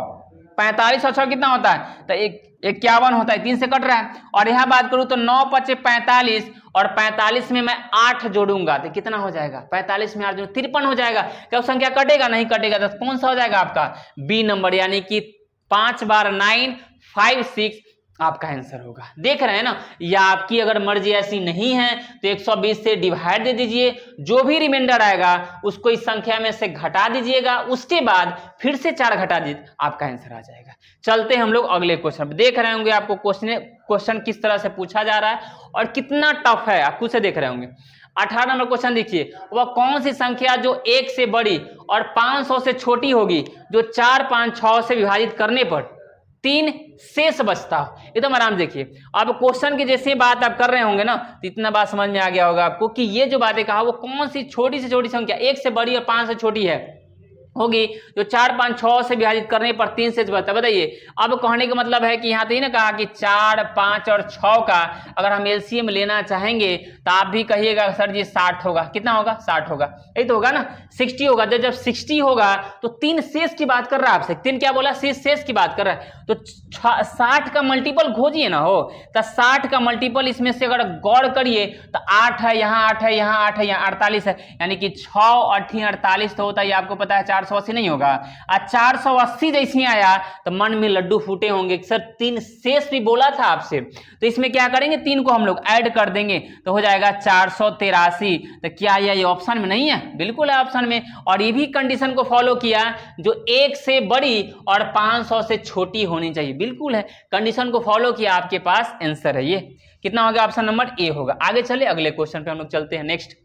45 और 6 कितना होता है? तो 51 होता है। 3 से कट रहा है। और यहां बात करूं तो 9 5 45 और 45 में मैं 8 जोड़ूंगा तो कितना हो जाएगा? 45 में 8 जोड़ 53 हो जाएगा। क्या संख्या कटेगा? नहीं कटेगा। तो कौन सा हो जाएगा आपका? बी नंबर, यानी कि 5 बार 9 5 6 आपका आंसर होगा। देख रहे हैं ना, या आपकी अगर मर्जी ऐसी नहीं है तो 120 से डिवाइड दे दीजिए, जो भी रिमाइंडर आएगा उसको इस संख्या में से घटा दीजिएगा, उसके बाद फिर से 4 घटा दीजिए, आपका आंसर आ जाएगा। चलते हैं हम लोग अगले क्वेश्चन। देख रहे होंगे आपको क्वेश्चन किस तरह से पूछा जा रहा है और कितना टफ है, आप खुद से देख रहे होंगे। 18 नंबर क्वेश्चन देखिए, वह कौन सी संख्या जो 1 से बड़ी और 500 से छोटी होगी जो 4 5 6 से विभाजित करने पर 3 शेष बचता हो? एकदम आराम देखिए। अब क्वेश्चन की जैसे बात आप कर रहे होंगे ना तो इतना बात समझ में आ गया होगा आपको कि ये जो बातें कहा वो कौन सी छोटी से छोटी संख्या 1 से बड़ी और 5 से छोटी है। होगी, जो 4 5 6 से विभाजित करने पर 3 से बचता है। बताइए, अब कहने का मतलब है कि यहाँ तो ही ना कहा कि 4 5 और 6 का अगर हम एलसीएम लेना चाहेंगे तो आप भी कहिएगा सर जी 60 होगा। कितना होगा? 60 होगा, यही तो होगा ना, 60 होगा। जब 60 होगा तो 3 शेष की बात कर रहा है आपसे। 3 क्या बोला? शेष की बात कर रहा है। तो 60 का मल्टीपल खोजिए ना हो, तो 60 का मल्टीपल इसमें से अगर गौर करिए तो 8 है, यहाँ 8 है, यहाँ 8 है, यहाँ 48 है, यानी कि 6 8 48 तो होता है, आपको पता है 480 नहीं होगा। 480 जैसे आया तो मन में लड्डू फूटे होंगे, सर 3 शेष भी बोला था आपसे, तो इसमें क्या करेंगे, 3 को हम लोग ऐड कर देंगे तो हो जाएगा 483। तो क्या ये ऑप्शन में नहीं है? बिल्कुल है ऑप्शन में। और ये भी कंडीशन को फॉलो किया जो 1 से बड़ी और 500 से छोटी होनी चाहिए। बिल्कुल है, कंडीशन को फॉलो किया, आपके पास आंसर है। ये कितना हो गया? ऑप्शन नंबर ए होगा। आगे चले अगले क्वेश्चन पे हम लोग चलते हैं। नेक्स्ट,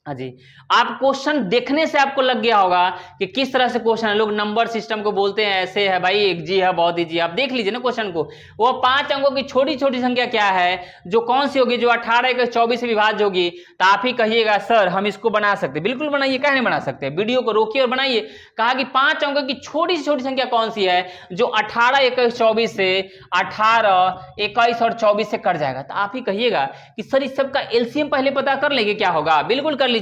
हाँ जी, आप क्वेश्चन देखने से आपको लग गया होगा कि किस तरह से क्वेश्चन है। लोग नंबर सिस्टम को बोलते हैं ऐसे है भाई, एक जी है बहुत इजी। आप देख लीजिए ना क्वेश्चन को, वो 5 अंकों की छोटी छोटी संख्या क्या है, जो कौन सी होगी, जो 18 के 24 से विभाज्य होगी। तो आप ही कहिएगा सर हम इसको बना सकते। बिल्कुल बनाइए, क्या नहीं बना सकते, वीडियो को रोकिए और बनाइए। कहा कि 5 अंकों की छोटी से छोटी संख्या कौन सी है जो 18 21 24 से 18 21 और 24 से कट जाएगा। तो आप ही कहिएगा कि सर इस सब का एलसीएम पहले पता कर लेंगे, क्या होगा? बिल्कुल कर लीजिए।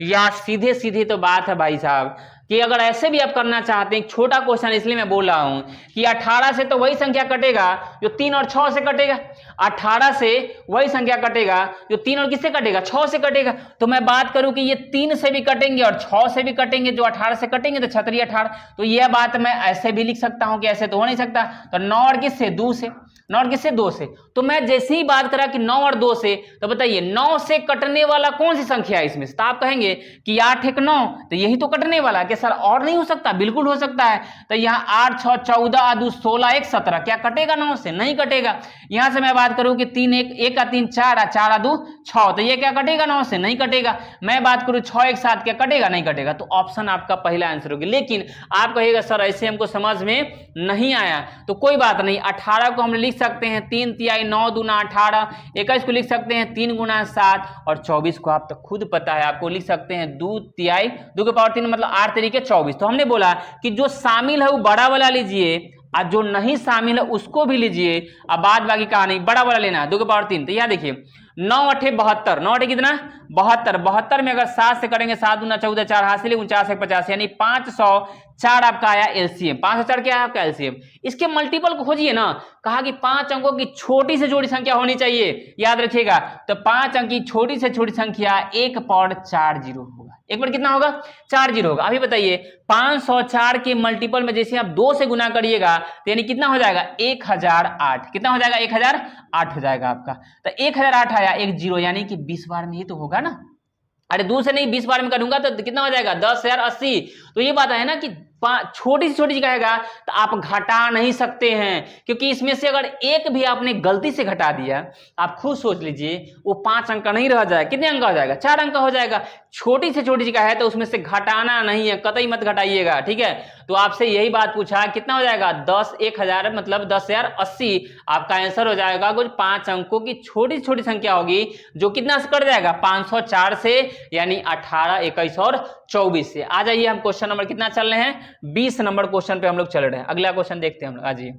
या सीधे सीधे तो बात है भाई साहब कि अगर ऐसे भी आप करना चाहते हैं, छोटा क्वेश्चन इसलिए मैं बोल रहा हूं कि 18 से तो वही संख्या कटेगा जो 3 और 6 से कटेगा। 18 से वही संख्या कटेगा जो 3 और किससे कटेगा? 6 से कटेगा। तो मैं बात करूं कि ये 3 से भी कटेंगे और 6 से भी कटेंगे, जो 18 से कटेंगे तो 6 18। तो यह बात मैं ऐसे भी लिख सकता हूं कि ऐसे तो हो नहीं सकता। तो 9 और किससे? 2 से। 9 और किससे? 2 से। तो मैं जैसे ही बात करा कि 9 और 2 से, तो बताइए 9 से कटने वाला कौन सी संख्या है इसमें से? तो आप कहेंगे कि 8 1 9, तो यही तो कटने वाला है। कि सर और नहीं हो सकता? बिल्कुल हो सकता है। तो यहाँ 8 6 14 2 16 1 17, क्या कटेगा 9 से? नहीं कटेगा। यहां से मैं बात करूं कि 3 1 1 का 3 4 4 2 6, तो ये क्या कटेगा 9 से? नहीं कटेगा। मैं बात करूं 6 1 7, क्या कटेगा? नहीं कटेगा। तो ऑप्शन आपका पहला आंसर होगा। लेकिन आप कहिएगा सर ऐसे हमको समझ में नहीं आया, तो कोई बात नहीं। 18 को हम लिख सकते हैं 3 तिहाई 9 दूना 18, 21 को लिख सकते हैं 3 गुना 7, और 24 को आप तो खुद पता है, आपको लिख सकते हैं 2 तिहाई 2 के पावर 3 मतलब 8 तरीके 24। तो हमने बोला कि जो शामिल है वो बड़ा वाला लीजिए और जो नहीं शामिल है उसको भी लीजिए। अब बाद बाकी कहा नहीं, बड़ा वाला लेना है 2 के पावर 3। तो यहाँ देखिए 9 8 72, 9 8 कितना? 72। 72 में अगर 7 से करेंगे 7 दूना 14 4 हासिल 49 1 50, यानी 504 आपका आया एलसीएम। 504 क्या है आपका एलसीएम? इसके मल्टीपल को खोजिए ना। कहा कि 5 अंकों की छोटी से छोटी संख्या होनी चाहिए, याद रखिएगा। तो 5 अंक की छोटी से छोटी संख्या 1 पावर 40 होगा। 1 पर कितना होगा? 40 होगा। अभी बताइए 504 के मल्टीपल में जैसे आप 2 से गुना करिएगा तो यानी कितना हो जाएगा? 1008। कितना हो जाएगा? 1008 हो जाएगा आपका। तो 1008 आया, 1 0, यानी कि 20 बार में ही तो होगा ना। अरे 2 से नहीं 20 बार में करूंगा तो कितना हो जाएगा? 10,080। तो ये बात है ना कि छोटी से छोटी कहेगा तो आप घटा नहीं सकते हैं, क्योंकि इसमें से अगर एक भी आपने गलती से घटा दिया, आप खुद सोच लीजिए वो 5 अंक का नहीं रह जाएगा। कितने अंक का हो जाएगा? 4 अंक का हो जाएगा। छोटी से छोटी जगह है तो उसमें से घटाना नहीं है, कतई मत घटाइएगा, ठीक है। तो आपसे यही बात पूछा, कितना हो जाएगा? 10,000 मतलब 10,080 आपका आंसर हो जाएगा। कुछ 5 अंकों की छोटी छोटी संख्या होगी जो कितना से कट जाएगा? 504 से, यानी 18 21 और 24 से। आ जाइए, हम क्वेश्चन नंबर कितना चल रहे हैं? 20 नंबर क्वेश्चन पे हम लोग चल रहे हैं। अगला क्वेश्चन देखते हैं हम लोग। आ जाइए,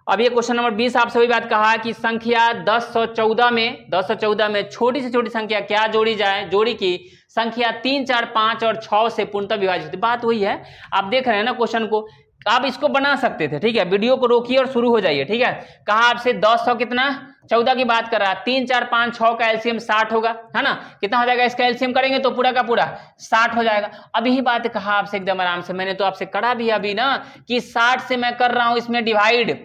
अब ये क्वेश्चन नंबर 20 आपसे वही बात कहा कि संख्या 1014 में छोटी से छोटी संख्या क्या जोड़ी जाए? जोड़ी की संख्या 3 4 5 और 6 से पूर्णतः विभाजित होती है। बात वही है, आप देख रहे हैं ना क्वेश्चन को, आप इसको बना सकते थे, ठीक है। वीडियो को रोकिए और शुरू हो जाइए, ठीक है। कहा आपसे 10 100 कितना? 14 की बात कर रहा है। 3 4 5 6 का एलसीएम 60 होगा, है ना। कितना हो जाएगा? इसका एलसीएम करेंगे तो पूरा का पूरा 60 हो जाएगा। अब यही बात कहा आपसे एकदम आराम से, मैंने तो आपसे करा भी अभी ना कि 60 से मैं कर रहा हूं इसमें डिवाइड,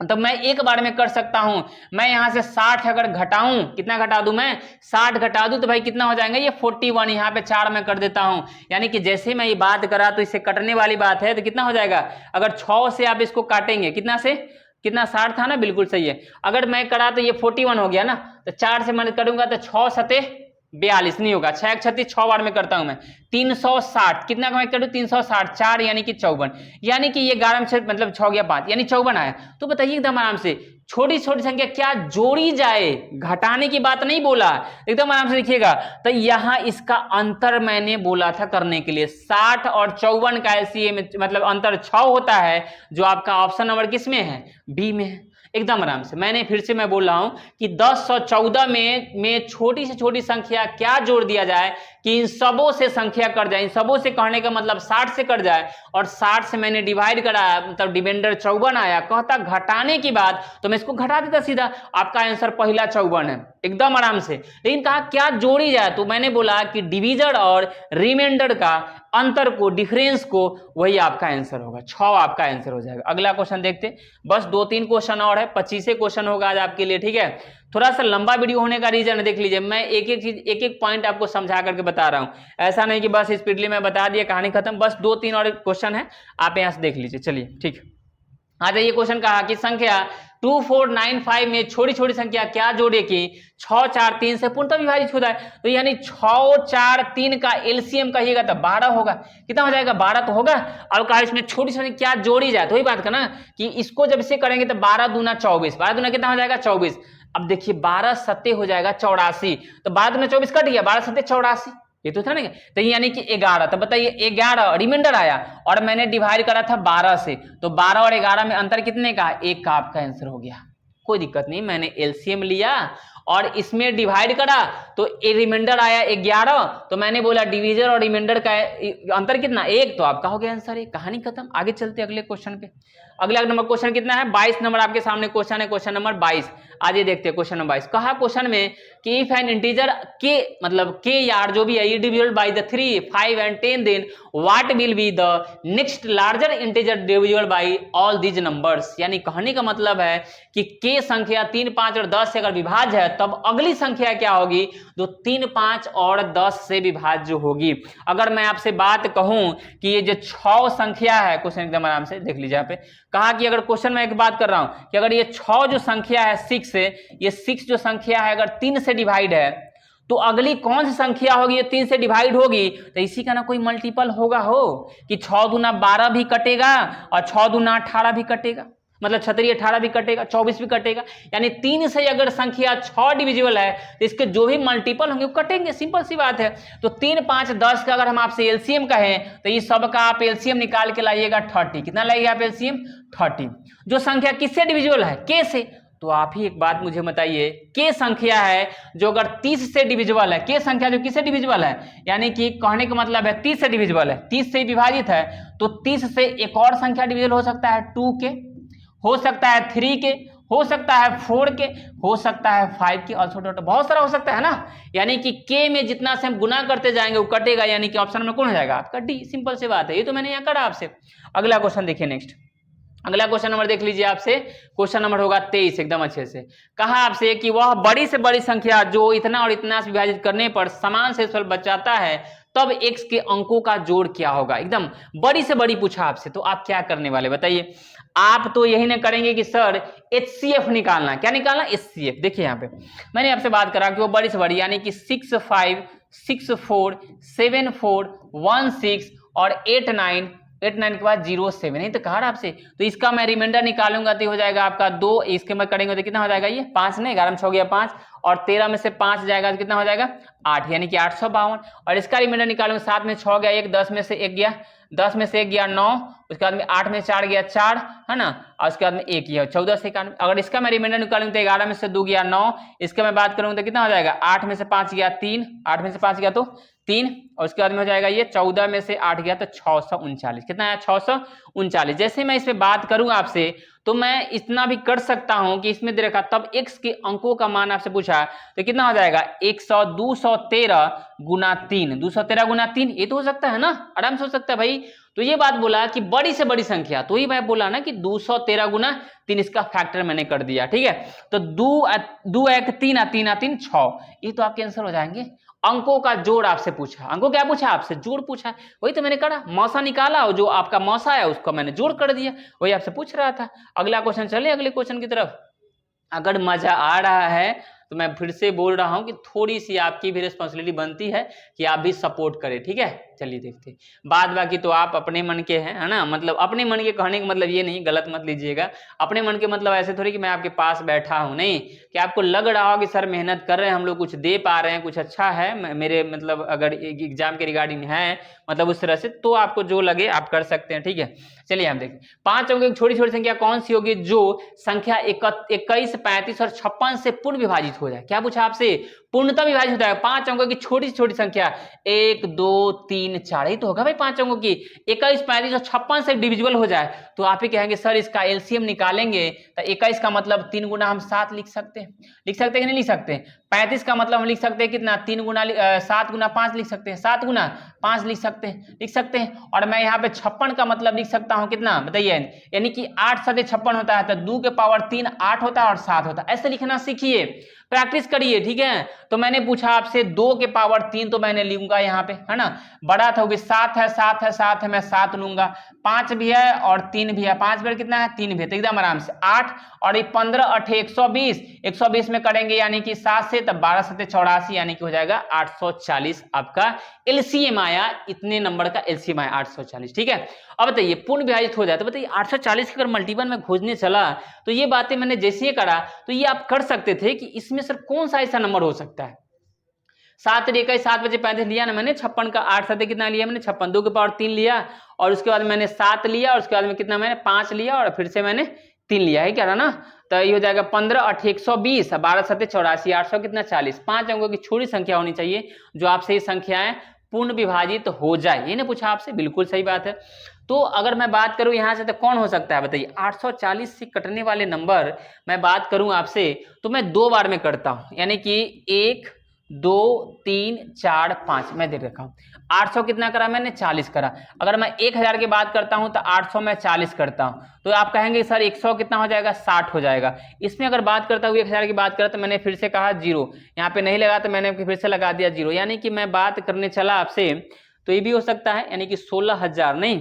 तो मैं एक बार में कर सकता हूं। मैं यहां से 60 अगर घटाऊं, कितना घटा दूं मैं? 60 घटा दूं तो भाई कितना हो जाएगा? ये 41। यहां पे 4 मैं कर देता हूं, यानी कि जैसे मैं ये बात करा तो इससे कटने वाली बात है, तो कितना हो जाएगा? अगर 6 से आप इसको काटेंगे, कितना से? कितना? 60 था ना, बिल्कुल सही है। अगर मैं करा तो ये 41 हो गया ना, तो 4 से मैं करूंगा तो 6 7 42 नहीं होगा, 6 36 6 बार में करता हूं मैं, 360 कितना का मैं करूँ 360 4 यानी कि 54, यानी कि ये 11 में 6 मतलब 6 गया 5 यानी 54 आया। तो बताइए एकदम आराम से छोटी छोटी संख्या क्या जोड़ी जाए, घटाने की बात नहीं बोला, एकदम आराम से देखिएगा। तो यहां इसका अंतर मैंने बोला था करने के लिए, 60 और 54 का एलसीएम मतलब अंतर 6 होता है, जो आपका ऑप्शन नंबर किस में है, बी में है। एकदम आराम से मैंने फिर से मैं बोल रहा हूं कि 10 और 14 में छोटी से छोटी संख्या क्या जोड़ दिया जाए कि इन सबों से संख्या कट जाए, इन सबों से कहने का मतलब 60 से कट जाए, और 60 से मैंने डिवाइड कराया मतलब डिविडेंड 54 आया, कहता घटाने की बात तो मैं इसको घटा देता सीधा, आपका आंसर पहला 54 है एकदम आराम से। लेकिन कहा क्या जोड़ी जाए, तो मैंने बोला कि डिवीजन और रिमाइंडर का अंतर को, डिफरेंस को, वही आपका आंसर होगा, 6 आपका आंसर हो जाएगा। अगला क्वेश्चन देखते, बस 2-3 क्वेश्चन और है, 25 क्वेश्चन होगा आज आपके लिए, ठीक है। थोड़ा सा लंबा वीडियो होने का रीजन है, देख लीजिए मैं एक एक चीज एक एक पॉइंट आपको समझा करके बता रहा हूं, ऐसा नहीं कि बस स्पीडली मैं बता दिया कहानी खत्म, बस 2-3 और क्वेश्चन है, आप यहां से देख लीजिए। चलिए ठीक, आ जाइए। क्वेश्चन कहा कि संख्या 2495 में छोटी छोटी संख्या क्या जोड़े कि 6 4 3 से पूर्णतः विभाजित होता है, तो यानी 6 4 3 का एलसीएम कहिएगा तो 12 होगा, कितना हो जाएगा 12 तो होगा। अब कहा इसमें छोटी छोटी क्या जोड़ी जाए, तो वही बात करना कि इसको जब से करेंगे तो 12 दूना 24, 12 दूना कितना हो जाएगा 24। अब देखिए 12 सत्ते हो जाएगा 84, तो 12 दूना 24 कट गया, 12 सत्ते 84, ये तो था ना, तो यानी कि 11। तो बताइए 11 रिमाइंडर आया और मैंने डिवाइड करा था 12 से, तो 12 और 11 में अंतर कितने का, 1 का आपका आंसर हो गया। कोई दिक्कत नहीं, मैंने एलसीएम लिया और इसमें डिवाइड करा तो रिमाइंडर आया 11, तो मैंने बोला डिवीजन और रिमाइंडर का अंतर कितना 1, तो आपका हो गया आंसर। कहानी खत्म। आगे चलते अगले क्वेश्चन पे। अगला नंबर क्वेश्चन कितना है, 22 नंबर आपके सामने क्वेश्चन है, क्वेश्चन नंबर 22। आगे देखते हैं क्वेश्चन नंबर 22। कहा क्वेश्चन में कि इफ एन इंटीजर के मतलब के यार जो भी है ये divisible by the 3 5 and 10 then what will be the next larger integer divisible by all these numbers. यानी कहने का मतलब है कि के संख्या 3 5 और 10 से अगर विभाज्य है तब अगली संख्या क्या होगी, तो 3 5 और 10 से विभाज्य होगी। अगर मैं आपसे बात कहूं कि ये जो 6 संख्या है, क्वेश्चन एकदम आराम से देख लीजिए यहाँ पे, कहा कि अगर क्वेश्चन में एक बात कर रहा हूं कि अगर ये 6 जो संख्या है 6 से, ये 6 जो संख्या है अगर 3 से डिवाइड है तो अगली कौन सी संख्या होगी ये 3 से डिवाइड होगी, तो इसी का ना कोई मल्टीपल होगा हो कि 6 दूना 12 भी कटेगा और 6 दूना 18 भी कटेगा, मतलब 18 भी कटेगा, 24 भी कटेगा। यानी 3 से अगर संख्या 6 डिविजिबल है तो इसके जो भी मल्टीपल होंगे वो कटेंगे, सिंपल सी बात है। तो 3 5 10 का अगर हम आपसे एलसीएम कहें तो ये सब का आप एलसीएम निकाल के लाइएगा 30। कितना लाइएगा आप एलसीएम 30। जो संख्या किससे डिविजिबल है, के से, तो आप ही एक बात मुझे बताइए, के संख्या है जो अगर 30 से डिविजिबल है, के संख्या जो किससे डिविजिबल है, यानी कि कहने का मतलब है 30 से डिविजिबल है, 30 से विभाजित है, तो 30 से एक और संख्या डिविजिबल हो सकता है 2 के, हो सकता है 3 के, हो सकता है 4 के, हो सकता है 5 के, ऑल्सो बहुत सारा हो सकता है ना। यानी कि के में जितना से हम गुना करते जाएंगे वो कटेगा, यानी कि ऑप्शन में कौन हो जाएगा आपका डी। सिंपल सी बात है, ये तो मैंने यहाँ करा आपसे। अगला क्वेश्चन देखिए नेक्स्ट, अगला क्वेश्चन नंबर देख लीजिए आपसे, क्वेश्चन नंबर होगा 23 एकदम अच्छे से। कहा आपसे कि वह बड़ी से बड़ी संख्या जो इतना और इतना से विभाजित करने पर समान शेषफल बचाता है तब x के अंकों का जोड़ क्या होगा। एकदम बड़ी से बड़ी पूछा आपसे, तो आप क्या करने वाले बताइए। आप तो यही ना करेंगे कि सर HCF निकालना, क्या निकालना HCF। देखिए यहाँ पे मैंने आपसे बात करा कि वो बड़ी से बड़ी यानी कि 6 5 6 4 7 4 1 6 और 8 9 के बाद 0 7, नहीं तो कहा आपसे। तो इसका मैं रिमाइंडर निकालूंगा तो हो जाएगा आपका 2, इसके मैं करेंगे तो कितना हो जाएगा ये 5 नहीं, 11 में 6 गया 5 और 13 में से 5 जाएगा तो कितना हो जाएगा 8, यानी कि 852। और इसका रिमाइंडर निकालूंगा, 7 में 6 गया 1, 10 में से 1 गया, 10 में से 1 गया 9, उसके बाद में 8 में 4 गया 4 है ना, और उसके बाद में 1 गया 14 से 91। अगर इसका मैं रिमाइंडर निकालूंगा तो 11 में से 2 गया 9, इसका मैं बात करूंगा तो कितना हो जाएगा 8 में से 5 गया 3, 8 में से 5 गया तो 3, और उसके बाद में हो जाएगा ये 14 में से 8 गया तो 639। कितना है 639। जैसे मैं इस पे बात करूंगा आपसे तो मैं इतना भी कर सकता हूं कि इसमें दे रखा तब x के अंकों का मान आपसे पूछा तो कितना हो जाएगा 213 गुना 3, 213 गुना 3, ये तो हो सकता है ना, आराम से हो सकता है भाई। तो ये बात बोला कि बड़ी से बड़ी संख्या, तो ही मैं बोला ना कि 213 गुना 3, इसका फैक्टर मैंने कर दिया, ठीक है। तो 2 1 3 3 3 6, ये तो आपके आंसर हो जाएंगे। अंकों का जोड़ आपसे पूछा, अंकों क्या पूछा आपसे, जोड़ पूछा, वही तो मैंने करा, मौसा निकाला और जो आपका मौसा है उसको मैंने जोड़ कर दिया, वही आपसे पूछ रहा था। अगला क्वेश्चन चले अगले क्वेश्चन की तरफ। अगर मजा आ रहा है तो मैं फिर से बोल रहा हूँ कि थोड़ी सी आपकी भी रिस्पॉन्सिबिलिटी बनती है कि आप भी सपोर्ट करें, ठीक है। चलिए देखते हैं, बाद बाकी तो आप अपने मन के हैं, है ना, मतलब अपने मन के कहने का मतलब ये नहीं, गलत मत लीजिएगा, अपने मन के मतलब ऐसे थोड़ी कि मैं आपके पास बैठा हूँ, नहीं, कि आपको लग रहा हो कि सर मेहनत कर रहे हैं हम लोग, कुछ दे पा रहे हैं, कुछ अच्छा है मेरे मतलब अगर एग्जाम के रिगार्डिंग है मतलब उस तरह से, तो आपको जो लगे आप कर सकते हैं, ठीक है। चलिए हम देखते हैं 5 अंकों की छोटी छोटी संख्या कौन सी होगी जो संख्या 21, 35 और 56 से पूर्ण विभाजित हो जाए। क्या पूछा आपसे, पूर्णतः विभाजित होता है। 5 अंकों की छोटी छोटी संख्या 1, 2, 3, 4 ही तो होगा भाई 5 अंकों की, 21, 35 और 56 से डिविजिबल हो जाए तो आप ही कहेंगे सर इसका एलसीएम निकालेंगे तो 21 का मतलब 3 गुना हम 7 लिख सकते हैं, लिख सकते हैं कि नहीं लिख सकते। 35 का मतलब हम लिख सकते हैं कितना, 3 गुना 7 गुना 5 लिख सकते हैं, 7 गुना 5 लिख सकते हैं, लिख सकते हैं। और मैं यहाँ पे 56 का मतलब लिख सकता हूँ कितना बताइए, यानी कि 8 7 56 होता है, तो 2 के पावर 3 8 होता है और 7 होता है, ऐसे लिखना सीखिए, प्रैक्टिस करिए, ठीक है। तो मैंने पूछा आपसे 2 के पावर 3 तो मैंने लूंगा यहाँ पे, है ना, बड़ा था 7 है 7 है 7 है, मैं 7 लूंगा, 5 भी है और 3 भी है, 5 बार कितना है 3 भी है, तो एकदम आराम से 8 और ये 15 8 120, 120 में करेंगे यानी कि 7 से, तब 12 7 84 यानी कि हो जाएगा 840 आपका एलसीएम आया, इतने नंबर का एलसीएम आया 840, ठीक है। अब बताइए पूर्ण विभाजित हो जाए तो बताइए 840 अगर मल्टीपल में खोजने चला तो ये बातें मैंने जैसे ही करा तो ये आप कर सकते थे कि इसमें सर कौन सा ऐसा नंबर हो सकता है। 7 21 7 बजे 35 लिया ना मैंने, 56 का 8 7 कितना लिया मैंने 56, 2 के पावर 3 लिया और उसके बाद मैंने 7 लिया और उसके बाद में कितना मैंने 5 लिया और फिर से मैंने 3 लिया है, क्या रहा ना, तो ये हो जाएगा 15 8 120, 12 7 84, 800 कितना 40। 5 अंकों की छोटी संख्या होनी चाहिए जो आपसे ये संख्याएं पूर्ण विभाजित हो जाए, ये ना पूछा आपसे, बिल्कुल सही बात है। तो अगर मैं बात करूं यहां से तो कौन हो सकता है बताइए, 840 से कटने वाले नंबर मैं बात करूं आपसे तो मैं 2 बार में करता हूं, यानी कि 1 2 3 4 5 मैं दे रखा हूं। 800 कितना करा मैंने 40 करा, अगर मैं 1000 की बात करता हूं तो 800 में 40 करता हूं, तो आप कहेंगे सर 100 कितना हो जाएगा 60 हो जाएगा। इसमें अगर बात करता हूं 1000 की बात करा तो मैंने फिर से कहा 0, यहाँ पे नहीं लगा तो मैंने फिर से लगा दिया 0, यानी कि मैं बात करने चला आपसे तो ये भी हो सकता है, यानी कि 16000 नहीं,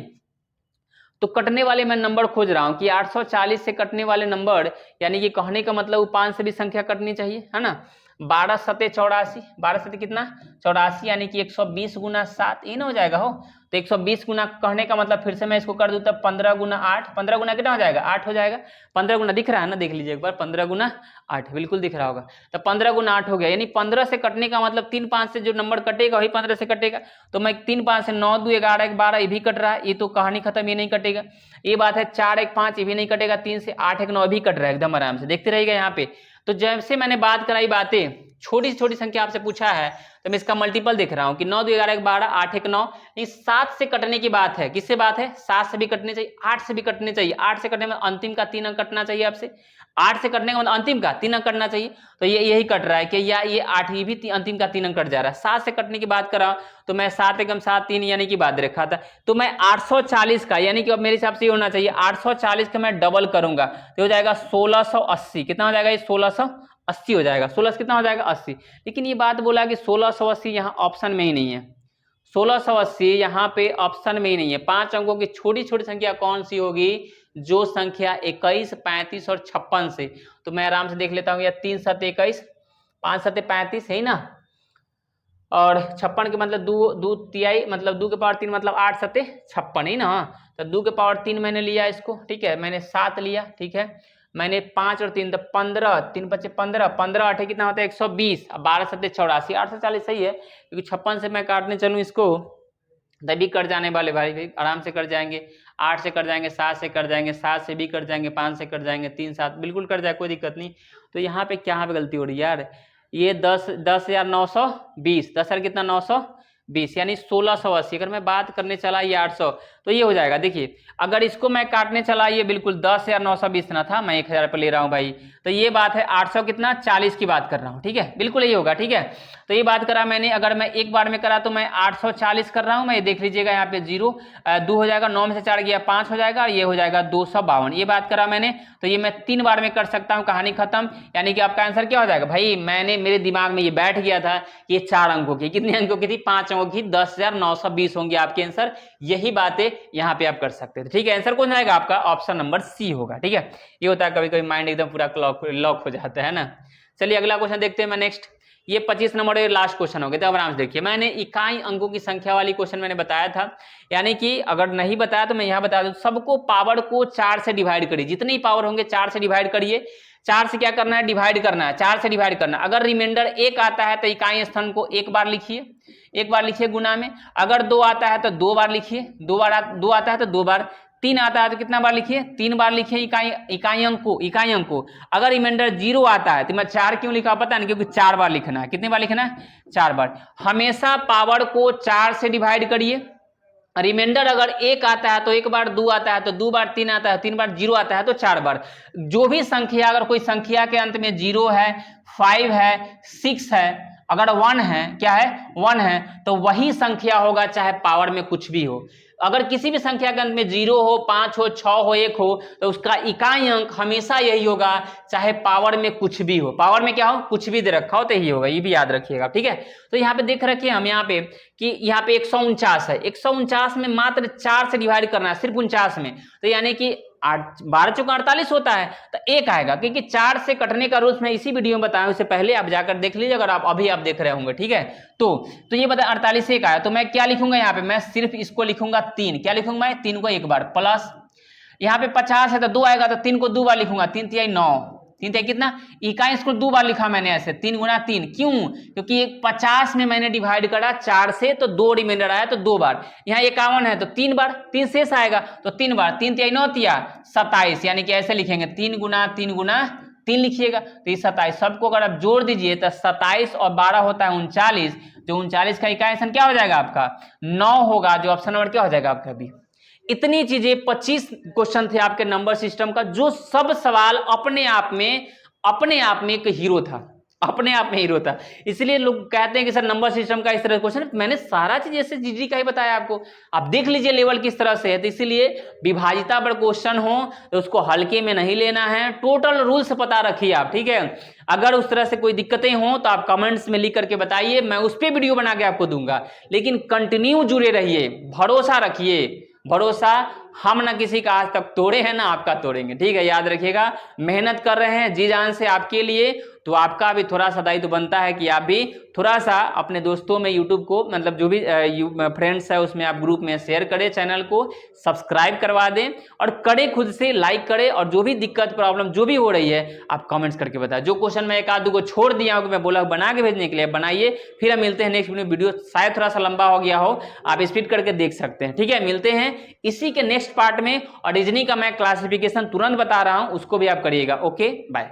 तो कटने वाले मैं नंबर खोज रहा हूं कि 840 से कटने वाले नंबर, यानी कि कहने का मतलब 5 से भी संख्या कटनी चाहिए, है ना। 12 7 84, 12 7 कितना 84, यानी कि 120 गुना 7 ये ना हो जाएगा हो, तो 120 गुना कहने का मतलब फिर से मैं इसको कर दूं तब 15 गुना 8, 15 गुना कितना हो जाएगा 8 हो जाएगा, 15 गुना दिख रहा है ना, देख लीजिए एक बार, 15 गुना 8 बिल्कुल दिख रहा होगा, तो 15 गुना 8 हो गया, यानी 15 से कटने का मतलब 3 5 से जो नंबर कटेगा वही 15 से कटेगा, तो मैं 3 5 से 9 2 11 1 12 ये भी कट रहा है, ये तो कहानी खत्म, ये नहीं कटेगा, ये बात है। 4 1 5 ये भी नहीं कटेगा, 3 से 8 1 9 भी कट रहा है एकदम आराम से, देखते रहिएगा यहाँ पे। तो जैसे मैंने बात कराई बातें, छोटी से छोटी संख्या आपसे पूछा है तो मैं इसका मल्टीपल देख रहा हूं कि 9 2 11 1 12 8 1 9, नहीं 7 से कटने की बात है, किससे बात है 7 से भी कटने चाहिए, 8 से भी कटने चाहिए, 8 से कटने में अंतिम का 3 अंक कटना चाहिए आपसे, 8 से कटने का मतलब अंतिम का 3 अंक कटना चाहिए, तो ये यही कट रहा है कि या ये 8 ये भी अंतिम का 3 अंक कट जा रहा है। 7 से कटने की बात कर रहा हूं तो मैं 7 एकम 7 3 यानी कि बात रखा था, तो मैं 840 का, यानी कि अब मेरे हिसाब से ये होना चाहिए 840 का मैं डबल करूंगा तो हो जाएगा 1680, कितना हो जाएगा ये 1680 हो जाएगा, 16 कितना हो जाएगा 80, लेकिन ये बात बोला कि 1680 यहाँ ऑप्शन में ही नहीं है, 1680 यहाँ पे ऑप्शन में ही नहीं है। 5 अंकों की छोटी छोटी संख्या कौन सी होगी जो संख्या 21 35 और 56 से, तो मैं आराम से देख लेता हूँ, या 3 7 21 5 7 35 है ना, और 56 के मतलब 2 तिहाई मतलब 2 के पावर 3 मतलब 8 7 56 ही ना, तो 2 के पावर 3 मैंने लिया इसको, ठीक है, मैंने 7 लिया, ठीक है, मैंने 5 और 3 तो 15, 3 5 15, 15 8 कितना होता है 120, 12 7 84, 840 सही है, क्योंकि 56 से मैं काटने चलूँ इसको तभी कट जाने वाले भाई आराम से कट जाएंगे, 8 से कट जाएंगे, 7 से कट जाएंगे, 7 से भी कट जाएंगे, 5 से कट जाएंगे, 3 7 बिल्कुल कट जाए, कोई दिक्कत नहीं। तो यहाँ पे क्या गलती हो रही है यार, ये 10,920, 10,000 कितना 920, यानी 1680, अगर मैं बात करने चला ये 800 तो ये हो जाएगा। देखिए अगर इसको मैं काटने चला ये बिल्कुल 10,920 ना था, मैं 1000 पर ले रहा हूँ भाई, तो ये बात है 800 कितना 40 की बात कर रहा हूँ, ठीक है, बिल्कुल यही होगा, ठीक है। तो ये बात करा मैंने, अगर मैं एक बार में करा तो मैं 840 कर रहा हूँ, मैं ये देख लीजिएगा यहाँ पे 0 2 हो जाएगा, 9 में से 4 गया 5 हो जाएगा, ये हो जाएगा 252, ये बात करा मैंने, तो ये मैं 3 बार में कर सकता हूँ, कहानी खत्म। यानी कि आपका आंसर क्या हो जाएगा भाई, मैंने मेरे दिमाग में ये बैठ गया था ये 4 अंकों की, कितने अंकों की थी 5 अंकों की, 10,920 होंगे आपके आंसर, यही बातें यहाँ पे आप कर सकते थे, ठीक है। आंसर कौन जाएगा आपका, ऑप्शन नंबर सी होगा, ठीक है। ये होता है कभी कभी माइंड एकदम पूरा लॉक हो जाता है ना। चलिए अगला क्वेश्चन देखते हैं मैं नेक्स्ट। ये 25 नंबर और लास्ट क्वेश्चन हो गया। तो अब आराम से देखिए, मैंने इकाई अंकों की संख्या वाली क्वेश्चन मैंने बताया था, यानी कि अगर नहीं बताया तो मैं यहाँ बता दूं, सबको पावर को 4 से डिवाइड करिए, जितने ही पावर होंगे 4 से डिवाइड करिए। 4 से क्या करना है, डिवाइड करना है, 4 से डिवाइड करना। अगर रिमाइंडर 1 आता है तो इकाई स्थान को एक बार लिखिए, एक बार लिखिए गुना में। अगर 2 आता है तो 2 बार लिखिए, 2 आता है तो 2 बार। 3 आता है तो कितना बार लिखिए, 3 बार लिखिए इकाई अंक को। अगर रिमाइंडर 0 आता है तो मैं 4 क्यों लिखा पता नहीं, क्योंकि 4 बार लिखना है। कितनी बार लिखना है, 4 बार। हमेशा पावर को 4 से डिवाइड करिए। रिमाइंडर अगर 1 आता है तो 1 बार, 2 आता है तो 2 बार, 3 आता है 3 बार, 0 आता है तो 4 बार। जो भी संख्या, अगर कोई संख्या के अंत में 0 है, 5 है, 6 है, अगर 1 है, क्या है 1 है, तो वही संख्या होगा चाहे पावर में कुछ भी हो। अगर किसी भी संख्या के अंत में 0 हो, 5 हो, 6 हो, 1 हो, तो उसका इकाई अंक हमेशा यही होगा चाहे पावर में कुछ भी हो। पावर में क्या हो, कुछ भी दे रखा हो तो यही होगा, ये भी याद रखिएगा, ठीक है। तो यहाँ पे देख रखिए हम यहाँ पे कि यहाँ पे 149 है, 149 में मात्र 4 से डिवाइड करना है, सिर्फ 49 में। तो यानी कि 12 चौका 48 होता है, तो 1 आएगा, क्योंकि 4 से कटने का रूल्स मैं इसी वीडियो में बताया, उससे पहले आप जाकर देख लीजिए, अगर आप अभी आप देख रहे होंगे, ठीक है। तो ये बता 48 1 आया, तो मैं क्या लिखूंगा यहाँ पे, मैं सिर्फ इसको लिखूंगा 3। क्या लिखूंगा मैं, 3 को एक बार, प्लस यहाँ पे 50 है तो 2 आएगा, तो 3 को 2 बार लिखूंगा, 3 तिहाई 9, 3 तिहाई कितना, इकाई इसको 2 बार लिखा मैंने ऐसे, 3 गुना 3। क्यों, क्योंकि 50 में मैंने डिवाइड करा 4 से, तो 2 रिमाइंडर आया तो 2 बार। यहाँ 51 है तो 3 बार, 3 शेष आएगा तो 3 बार, 3 तिहाई 9 तिया 27, यानी कि ऐसे लिखेंगे 3 गुना 3 लिखिएगा, तो ये 27। सबको अगर आप जोड़ दीजिए तो 27 और 12 होता है 39, जो 39 का इकाई स्थान क्या हो जाएगा आपका, 9 होगा, जो ऑप्शन नंबर क्या हो जाएगा आपका अभी। इतनी चीजें 25 क्वेश्चन थे आपके नंबर सिस्टम का, जो सब सवाल अपने आप में एक हीरो था, अपने आप में हीरो था। इसलिए लोग कहते हैं कि सर नंबर सिस्टम का इस तरह क्वेश्चन, मैंने सारा चीज जैसे जीडी का ही बताया आपको, आप देख लीजिए लेवल किस तरह से है। तो इसीलिए विभाजिता पर क्वेश्चन हो तो उसको हल्के में नहीं लेना है, टोटल रूल्स पता रखिए आप, ठीक है। अगर उस तरह से कोई दिक्कतें हो तो आप कमेंट्स में लिख करके बताइए, मैं उस पर वीडियो बना के आपको दूंगा। लेकिन कंटिन्यू जुड़े रहिए, भरोसा रखिए, भरोसा हम ना किसी का आज तक तोड़े हैं ना आपका तोड़ेंगे, ठीक है। याद रखिएगा, मेहनत कर रहे हैं जी जान से आपके लिए, तो आपका भी थोड़ा सा दायित्व बनता है कि आप भी थोड़ा सा अपने दोस्तों में यूट्यूब को, मतलब जो भी फ्रेंड्स है उसमें आप ग्रुप में शेयर करें, चैनल को सब्सक्राइब करवा दें और करें, खुद से लाइक करें। और जो भी दिक्कत प्रॉब्लम जो भी हो रही है आप कमेंट्स करके बताएं। जो क्वेश्चन मैं 1 आध 2 को छोड़ दिया हूँ, मैं बोला बना के भेजने के लिए, बनाइए। फिर हम मिलते हैं नेक्स्ट वीडियो, शायद थोड़ा सा लंबा हो गया हो, आप स्पीड करके देख सकते हैं, ठीक है। मिलते हैं इसी के नेक्स्ट पार्ट में, और रीजनिंग का मैं क्लासिफिकेशन तुरंत बता रहा हूं, उसको भी आप करिएगा। Okay, bye.